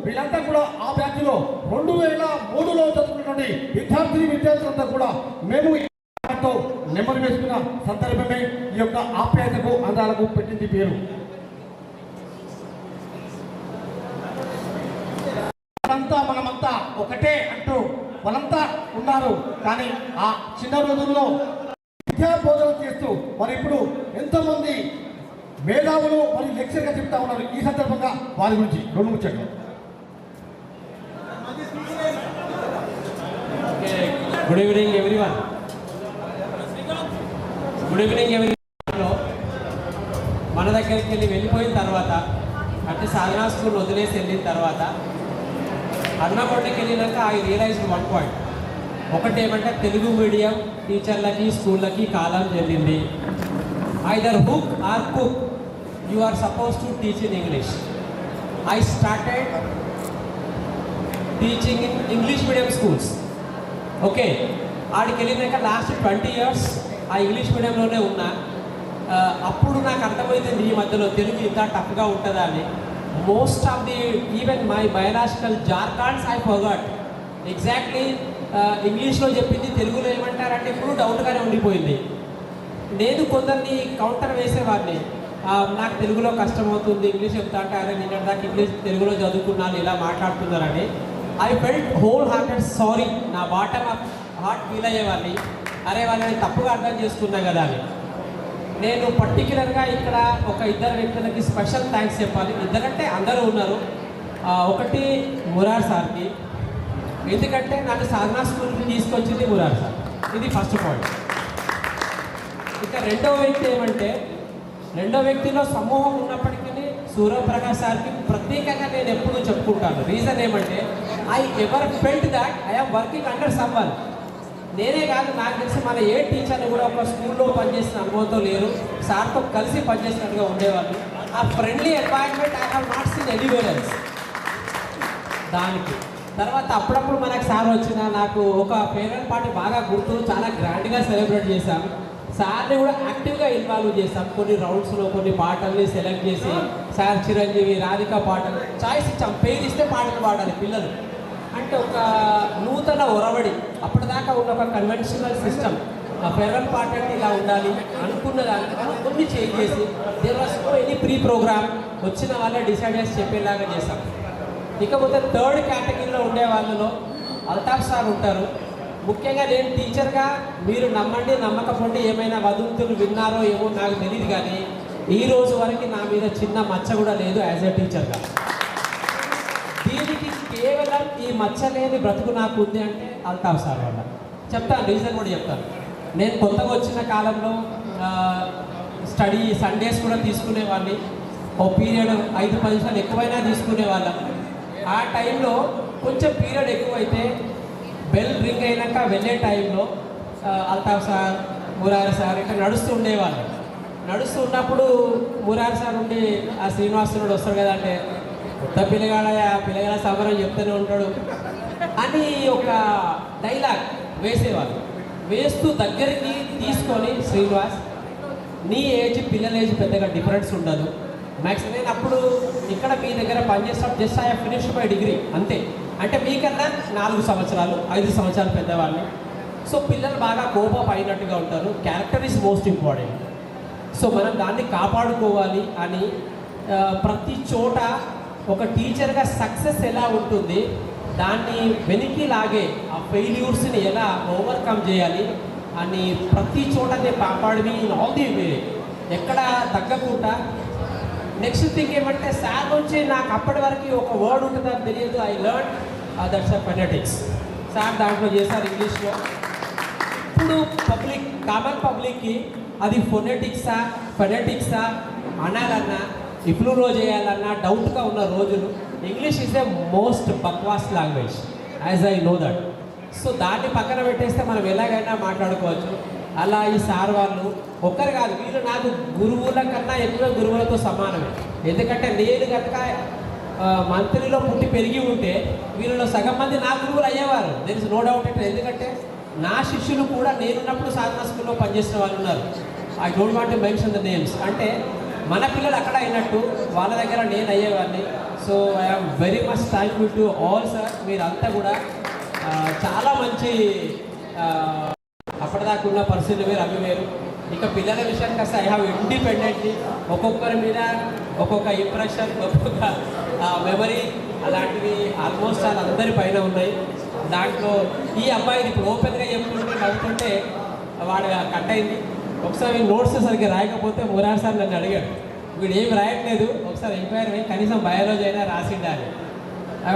వీళ్ళంతా కూడా ఆ బ్యాచ్లో 2003లో చదువుకున్నటువంటి విద్యార్థులంతా కూడా మేము నెమ్మది వేసుకున్న సందర్భమే ఈ యొక్క ఆప్యాయతకు అందాలకు పెట్టింది పేరు. మనమంతా ఒకటే అంటూ వాళ్ళంతా ఉన్నారు. కానీ ఆ చిన్న రోజుల్లో విద్యా బోధన చేస్తూ మరి ఇప్పుడు ఎంతోమంది మేధావులు మరి లెక్చర్గా చెప్తా ఉన్నారు. ఈ సందర్భంగా వారి గురించి 2 ముచ్చట్లు. Good evening everyone. Good evening ఎవ్రీవన్లో మన దగ్గరికి వెళ్ళిపోయిన తర్వాత అంటే సాధనా స్కూల్ వదిలేసి వెళ్ళిన తర్వాత అన్నకొండకి వెళ్ళినాక ఐ రియలైజ్డ్ 1 పాయింట్. ఒకటేమంటే తెలుగు మీడియం టీచర్లకి స్కూళ్ళకి కాలం చెల్లింది. Either hook or cook you are suppose to teach in English. I started teaching in English medium schools. Okay, ఆడికి వెళ్ళినాక లాస్ట్ 20 years ఆ ఇంగ్లీష్ మీడియంలోనే ఉన్నా. అప్పుడు నాకు అర్థమైంది ఈ మధ్యలో తెలుగు ఇంత టఫ్గా ఉంటుందా అని. Most of the even my biological jargons I forgot. Exactly ఇంగ్లీష్లో చెప్పింది తెలుగులో ఏమంటారంటే ఇప్పుడు డౌట్గానే ఉండిపోయింది. నేను కొందరిని కౌంటర్ వేసేవాడిని, నాకు తెలుగులో కష్టమవుతుంది ఇంగ్లీష్ చెప్తా అంటే అరే నేను దాకా ఇంగ్లీష్ తెలుగులో చదువుకున్నాను ఇలా మాట్లాడుతున్నారని. I felt whole hearted sorry. నా బాటమ్ ఆఫ్ హార్ట్ ఫీల్ అయ్యేవాడిని, అరే వాళ్ళని తప్పుగా అర్థం చేసుకున్నా కదా అని. నేను పర్టిక్యులర్గా ఇక్కడ ఒక 2 వ్యక్తులకి స్పెషల్ థ్యాంక్స్ చెప్పాలి. ఇద్దరంటే అందరూ ఉన్నారు. ఒకటి మురార్ సార్కి, ఎందుకంటే నన్ను సాధనా స్కూల్కి తీసుకొచ్చింది మురార్ సార్. ఇది ఫస్ట్ పాయింట్. ఇక రెండో వ్యక్తి ఏమంటే రెండో వ్యక్తిలో సమూహం ఉన్నప్పటికీ సూర్యప్రకాష్ సార్కి ప్రత్యేకంగా నేను ఎప్పుడూ చెప్పుకుంటాను. రీజన్ ఏమంటే I ever felt that I am working under someone. నేనే కాదు, నాకు తెలిసి మన ఏ టీచర్ని కూడా ఒక స్కూల్లో పనిచేసిన అనుభవంతో లేరు, సార్తో కలిసి పనిచేసినట్టుగా ఉండేవాళ్ళు. ఆ friendly environment I have not seen anywhere else. దానికి తర్వాత అప్పుడప్పుడు మనకు సార్ వచ్చిన నాకు ఒక ఫేవరెట్ పార్టీ బాగా గుర్తు, చాలా గ్రాండ్గా సెలబ్రేట్ చేశాం. సార్ని కూడా యాక్టివ్గా ఇన్వాల్వ్ చేశాం. కొన్ని రౌండ్స్లో కొన్ని పాటల్ని సెలెక్ట్ చేసి సార్ చిరంజీవి రాధిక పాటలు చాయిస్ ఇచ్చాం. పేరు ఇస్తే పాటలు పాడాలి పిల్లలు అంటే ఒక నూతన ఒరవడి. అప్పటిదాకా ఉన్న ఒక కన్వెన్షనల్ సిస్టమ్ ఫెడరల్ పార్టీ అంటే ఇలా ఉండాలి అనుకున్న దానికన్నా కొన్ని చేంజ్ చేసి there was no any pre programme, వచ్చిన వాళ్ళే డిసైడ్ చేసి చెప్పేలాగా చేశాం. ఇకపోతే 3rd కేటగిరీలో ఉండే వాళ్ళలో అల్తాఫ్ సార్ ఉంటారు. ముఖ్యంగా నేను టీచర్గా మీరు నమ్మండి నమ్మకపోండి ఏమైనా వదంతులు విన్నారో ఏమో నాకు తెలియదు, కానీ ఈ రోజు వరకు నా మీద చిన్న మచ్చ కూడా లేదు యాజ్ ఏ టీచర్గా. దీనికి కేవలం ఈ మచ్చ లేని బ్రతుకు నాకు ఉంది అంటే అల్తాఫ్ సార్ వల్ల. చెప్తాను, రీజన్ కూడా చెప్తాను. నేను కొత్తగా వచ్చిన కాలంలో స్టడీ సండేస్ కూడా తీసుకునేవాడిని. ఓ పీరియడ్ 5-10 నిమిషాలు ఎక్కువైనా తీసుకునేవాళ్ళం. ఆ టైంలో కొంచెం పీరియడ్ ఎక్కువైతే బెల్ రింగ్ అయినాక వెళ్ళే టైంలో అల్తాఫ్ సార్, మురారి సార్ ఇక్కడ నడుస్తూ ఉండేవాళ్ళు. నడుస్తూ ఉన్నప్పుడు మురారి సార్ ఉండి ఆ శ్రీనివాసుడు వస్తాడు కదా అంటే కొత్త పిల్లగాడ సమరం చెప్తూనే ఉంటాడు అని ఒక డైలాగ్ వేసేవాళ్ళు. వేస్తూ దగ్గరికి తీసుకొని శ్రీనివాస్ నీ ఏజ్ పిల్లల ఏజ్ పెద్దగా డిఫరెన్స్ ఉండదు, మ్యాక్స్ నేను అప్పుడు ఇక్కడ మీ దగ్గర పనిచేస్తాను just I finish my degree అంతే, అంటే మీకన్నా 4 సంవత్సరాలు 5 సంవత్సరాలు పెద్దవాళ్ళు. సో పిల్లలు బాగా కోపం అయినట్టుగా ఉంటారు. Character is most important. So మనం దాన్ని కాపాడుకోవాలి అని ప్రతి చోట ఒక టీచర్గా సక్సెస్ ఎలా ఉంటుంది, దాన్ని వెనక్కి లాగే ఆ ఫెయిల్యూర్స్ని ఎలా ఓవర్కమ్ చేయాలి అని ప్రతి చోట నేను కాపాడి ఆల్ ది వే ఎక్కడ తగ్గకుండా. నెక్స్ట్ థింగ్ ఏమంటే సార్ నుంచి నాకు అప్పటి వరకు ఒక వర్డ్ ఉంటుందని తెలియదు. I learn that's a phonetics. Sir దాంట్లో చేశారు ఇంగ్లీష్లో. ఇప్పుడు కామన్ పబ్లిక్కి అది ఫొనెటిక్సా అనాలన్నా ఇఫ్లూలో చేయాలన్నా డౌట్గా ఉన్న రోజులు. ఇంగ్లీష్ ఈజ్ ద మోస్ట్ బక్వాస్ language as I know that. So దాన్ని పక్కన పెట్టేస్తే మనం ఎలాగైనా మాట్లాడుకోవచ్చు. అలా ఈ సార్ వాళ్ళు ఒక్కరు కాదు, వీళ్ళు నాకు గురువుల కన్నా ఎక్కువ గురువులతో సమానమే. ఎందుకంటే నేను కనుక మంత్రిలో పుట్టి పెరిగి ఉంటే వీళ్ళలో సగం మంది నా గురువులు అయ్యేవారు. There is no doubt it. ఎందుకంటే నా శిష్యులు కూడా నేనున్నప్పుడు సాధనా స్కూల్లో పనిచేసిన వాళ్ళు ఉన్నారు. I don't want to mention the names. అంటే మన పిల్లలు అక్కడ అయినట్టు వాళ్ళ దగ్గర నేను అయ్యేవాడిని. So I'm very much thankful to all sir. మీరంతా కూడా చాలా మంచి అప్పటిదాకా ఉన్న పరిస్థితులు వేరు, అవి వేరు. ఇక పిల్లల విషయానికి వస్తే ఐ హ్యావ్ ఇండిపెండెంట్లీ ఒక్కొక్కరి మీద ఒక్కొక్క ఇంప్రెషన్, ఒక్కొక్క మెమరీ అలాంటివి ఆల్మోస్ట్ వాళ్ళందరి పైన ఉన్నాయి. దాంట్లో ఈ అబ్బాయిని ఇప్పుడు ఓపెన్గా చెప్తుంటే నవ్వుతుంటే వాడు కట్ అయింది. ఒకసారి నోట్స్ సరిగ్గా రాయకపోతే మురారి సార్ నన్ను అడిగాడు, వీడు ఏమి రాయట్లేదు, ఒకసారి ఎంక్వైరీ అయ్యి కనీసం బయాలజీ అయినా రాసిండాలి.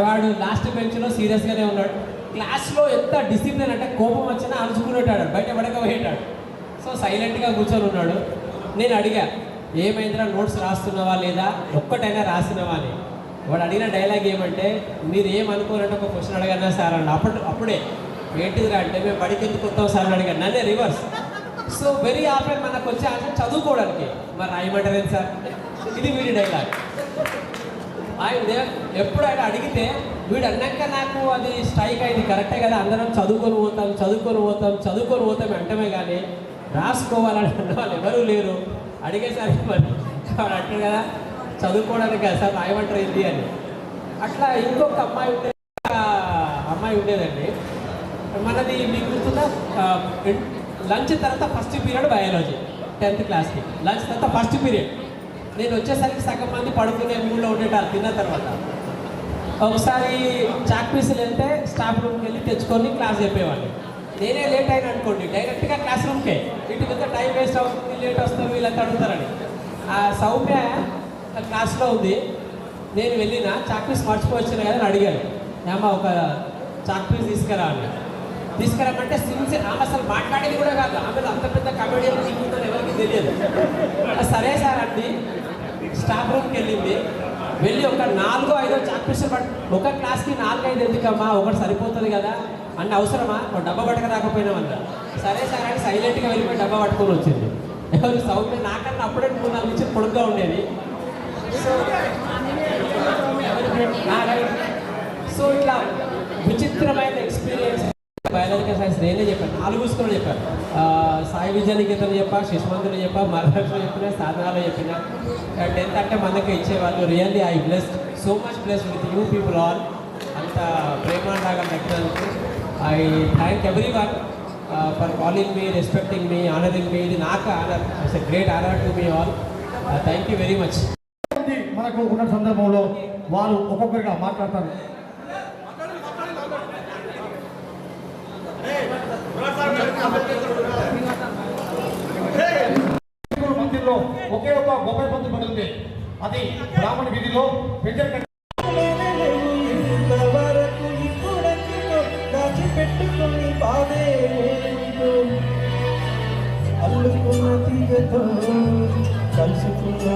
వాడు లాస్ట్ బెంచ్లో సీరియస్గానే ఉన్నాడు. క్లాస్లో ఎంత డిసిప్లిన్ అంటే కోపం వచ్చినా అరుచుకునేటాడు, బయట పడకపోయేటాడు. సో సైలెంట్గా కూర్చొని ఉన్నాడు. నేను అడిగా, ఏమైందిరా నోట్స్ రాస్తున్నావా లేదా, ఒక్కటైనా రాసినవా అని. వాడు అడిగిన డైలాగ్ ఏమంటే, మీరు ఏమనుకోరంటే ఒక క్వశ్చన్ అడగన్నా సార్ అండి. అప్పుడే ఏంటిదిరా అంటే, మేము బడికి ఎందుకు కొత్తాం సార్ అని అడిగాను. నన్నే రివర్స్. సో వెరీ ఆఫెన్ మనకు వచ్చే ఆన్సర్ చదువుకోవడానికి, మరి రాయమంటారేంటి సార్, ఇది వీడి డైలాగ్. ఆయన ఎప్పుడు ఆయన అడిగితే వీడు అన్నాక నాకు అది స్ట్రైక్ అయింది, కరెక్టే కదా, అందరం చదువుకొని పోతాం అంటమే కానీ రాసుకోవాలని అన్న వాళ్ళు ఎవరూ లేరు. అడిగేసరికి మరి వాడు అంటారు కదా, చదువుకోవడానికి కదా సార్ రాయమంటారు ఏంటి అని. అట్లా ఇంకొక అమ్మాయి ఉండేదండి మనది, మీకు గుర్తుందా, లంచ్ తర్వాత ఫస్ట్ పీరియడ్ బయాలజీ 10th క్లాస్కి. లంచ్ తర్వాత ఫస్ట్ పీరియడ్ నేను వచ్చేసరికి సగం మంది పడుకునే మూడ్లో ఉండేటారు తిన్న తర్వాత. ఒకసారి చాక్ పీసులు వెళ్తే స్టాఫ్ రూమ్కి వెళ్ళి తెచ్చుకొని క్లాస్ చెప్పేవాడిని. నేనే లేట్ అయినా అనుకోండి, డైరెక్ట్గా క్లాస్ రూమ్కే, ఇటు మీద టైం వేస్ట్ అవుతుంది, లేట్ వస్తుంది, వీళ్ళంతా అడుగుతారని. ఆ సౌమ్య క్లాస్లో ఉంది, నేను వెళ్ళిన చాక్ పీస్ మర్చిపోవచ్చాను కదా అని అడిగాను. అమ్మ ఒక చాక్ పీస్ తీసుకురా అని. తీసుకురామంటే సిన్సియర్, ఆమె అసలు మాట్లాడేది కూడా కాదు, ఆమె అంత పెద్ద కమెడియన్ ఉందని ఎవరికి తెలియదు. సరే సార్ అండి, స్టాఫ్ రూమ్కి వెళ్ళింది. వెళ్ళి ఒక 4-5 చాక్ పీసులు ఒక క్లాస్కి 4-5 ఎందుకమ్మా, ఒకటి సరిపోతుంది కదా అన్న, అవసరమా, ఒక డబ్బా పట్టక రాకపోయినామన్నా. సరే సార్ అని సైలెంట్గా వెళ్ళిపోయి డబ్బా పట్టుకొని వచ్చింది. ఎవరు సౌమ్య నాకన్నా అప్పుడే 3-4 నుంచి పొడుగ్గా ఉండేది. సో ఇట్లా విచిత్రమైన ఎక్స్పీరియన్స్ బయాలజికల్ సైన్స్ నేనే చెప్పాను, 4 స్కూల్లో చెప్పాను. సాయి విద్యానికేతన్ చెప్పా, శిశుమందిలో చెప్పా, మహారాష్ట్రలో చెప్పిన, సాధనాలో చెప్పిన. 10th అంటే మనకే ఇచ్చేవాళ్ళు. Really I blessed, so much blessed with you people all. అంత ప్రేమలాగా పెట్టినందుకు I thank everyone for calling me, respecting me, honouring me. ఇది నాకు honour, it's a great honour to me all. Thank you very much. మనకు ఉన్న సందర్భంలో వారు ఒక్కొక్కరిగా మాట్లాడతారు. మందిలో ఒకే ఒక గొప్ప పంది పడుతుంది, అది బ్రాహ్మణ వీధిలో దాచిపెట్టుకుని బాధే అల్లుకున్న తీగతో కలుసుకున్న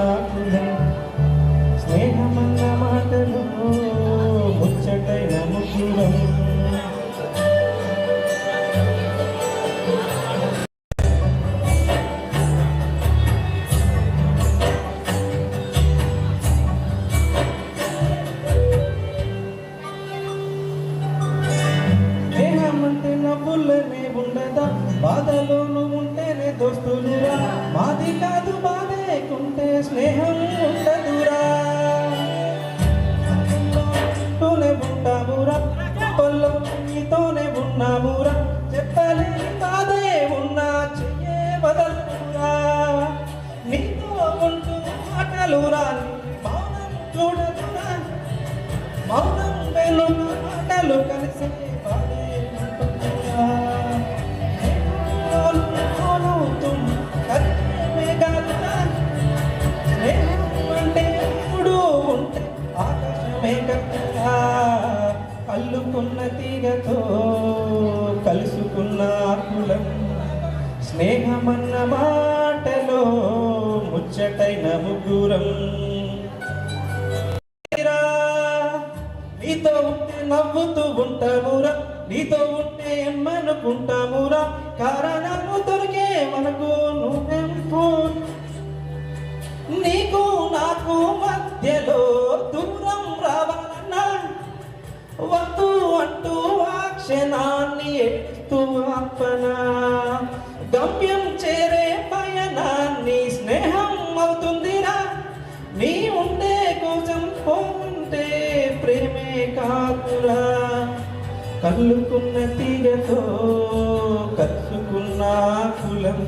స్నేహమన్న మాటలు ముచ్చటైన ముగ్గురం. నవ్వులనే ఉండదా, బాధలోను ఉంటేనే దోస్తులురా, మాది కాదు బాధేకుంటే స్నేహం ఉండదురా. తోనే ఉంటామురా, నీతోనే ఉన్నామురా, చెప్పలేని బాధే ఉన్నా చెయ్యే బదలురా. నీతో ఉంటూ మాటలురా, మౌనం చూడదురా, మౌనం వెనుక మాటలు కలిసి బాధే. అల్లుకున్న తీగతో కలుసుకున్న కులం, స్నేహమన్న మాటలో ముచ్చటైన ముగ్గురం. నీతో ఉంటే నవ్వుతూ ఉంటామురా, నీతో ఉంటే ఎమ్మనుకుంటామురా, కారణము దొరికే మనకు నువ్వెంపు. నీకు నాకు మధ్యలో దూరం రావాలన్నా వద్దు అంటూ ఆ క్షణాన్ని ఎత్తు ఆపన. గమ్యం చేరే పయనాన్ని స్నేహం అవుతుందిరా, నీ ఉండే కోసం పోంటే కల్లుకున్న తీగతో కత్తుకున్న కులం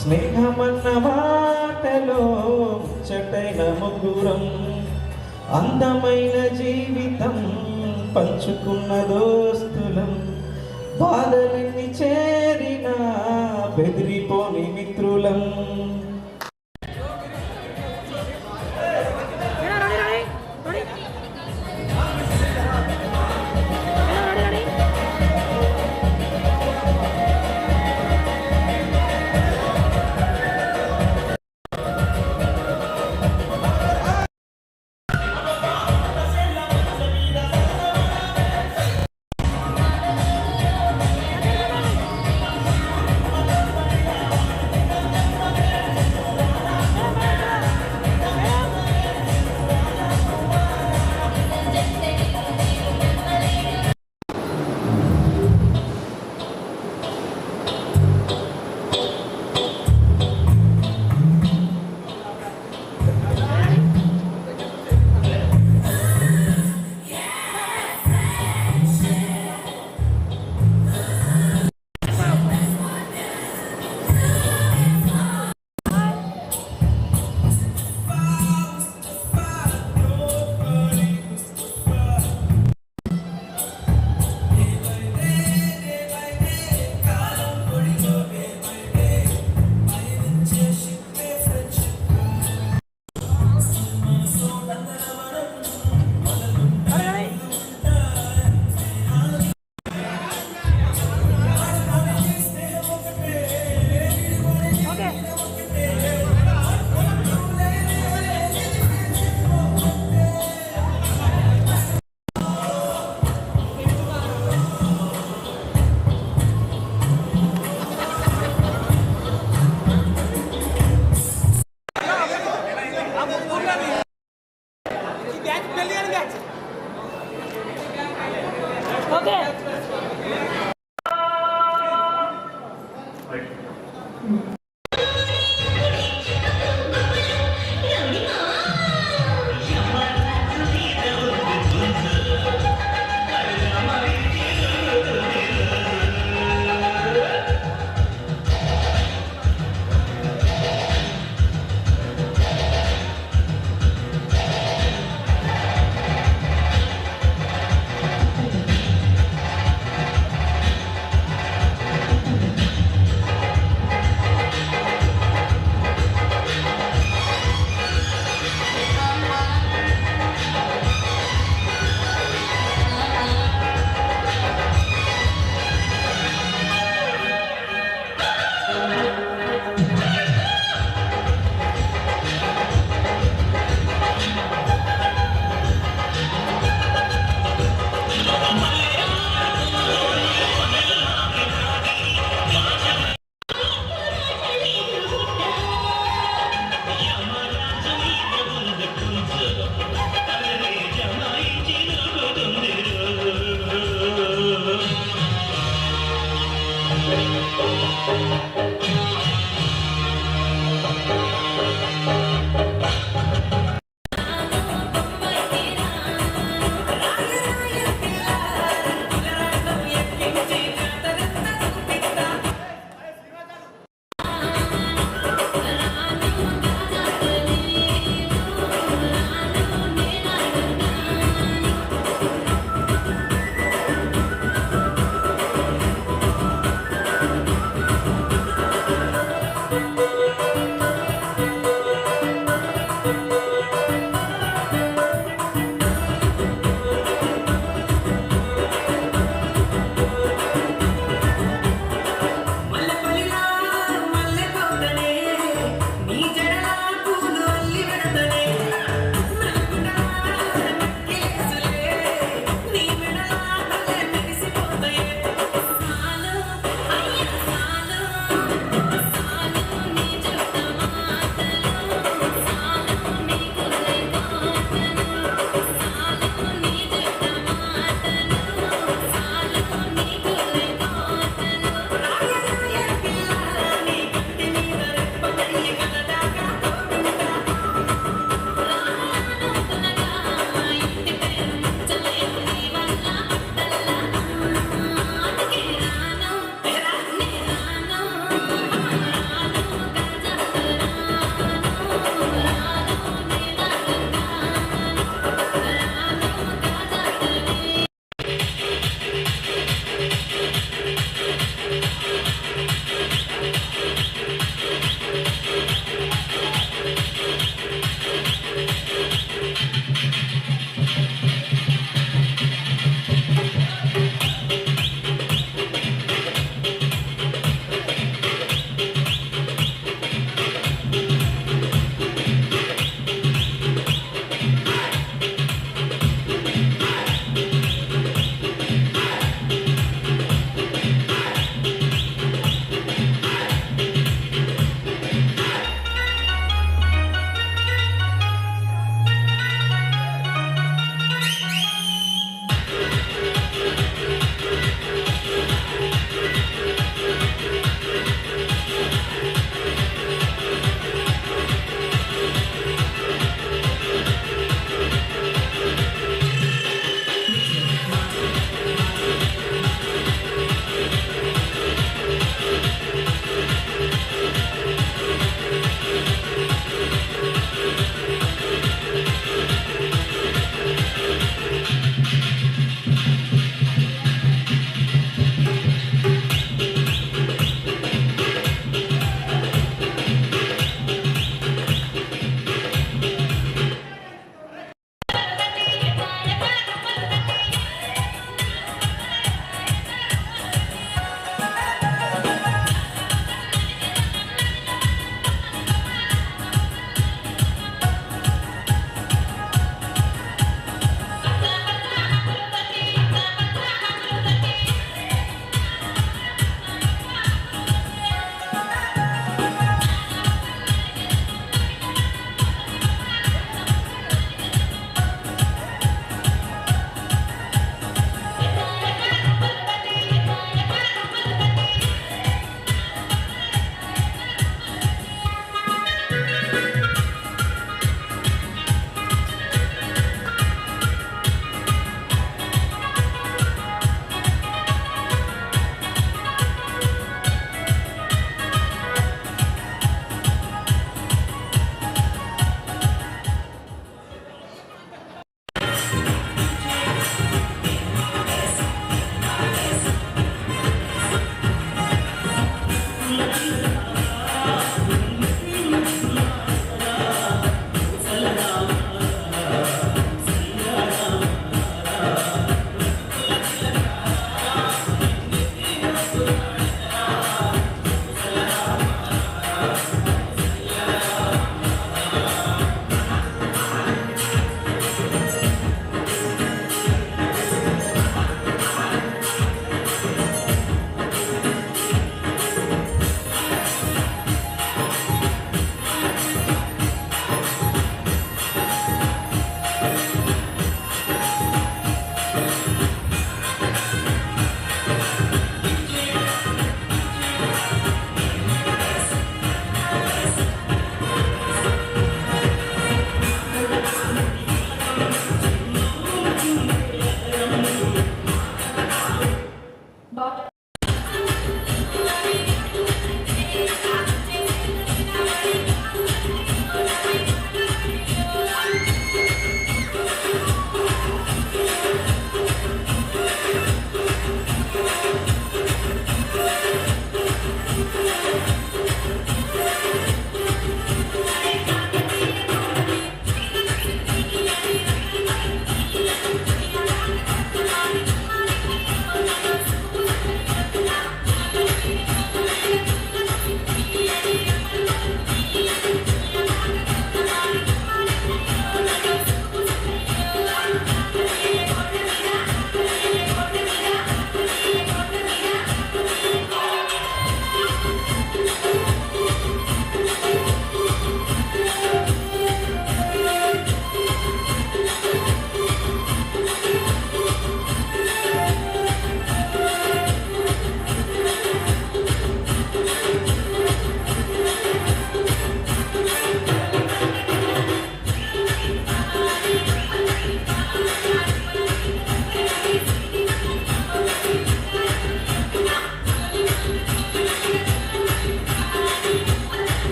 స్నేహమన్న మాటలో ముచ్చటైన ముగ్గురం అందమైన జీవితం పంచుకున్న దోస్తులం బాధలన్నీ చేరిన బెదిరిపోని మిత్రులం Okay.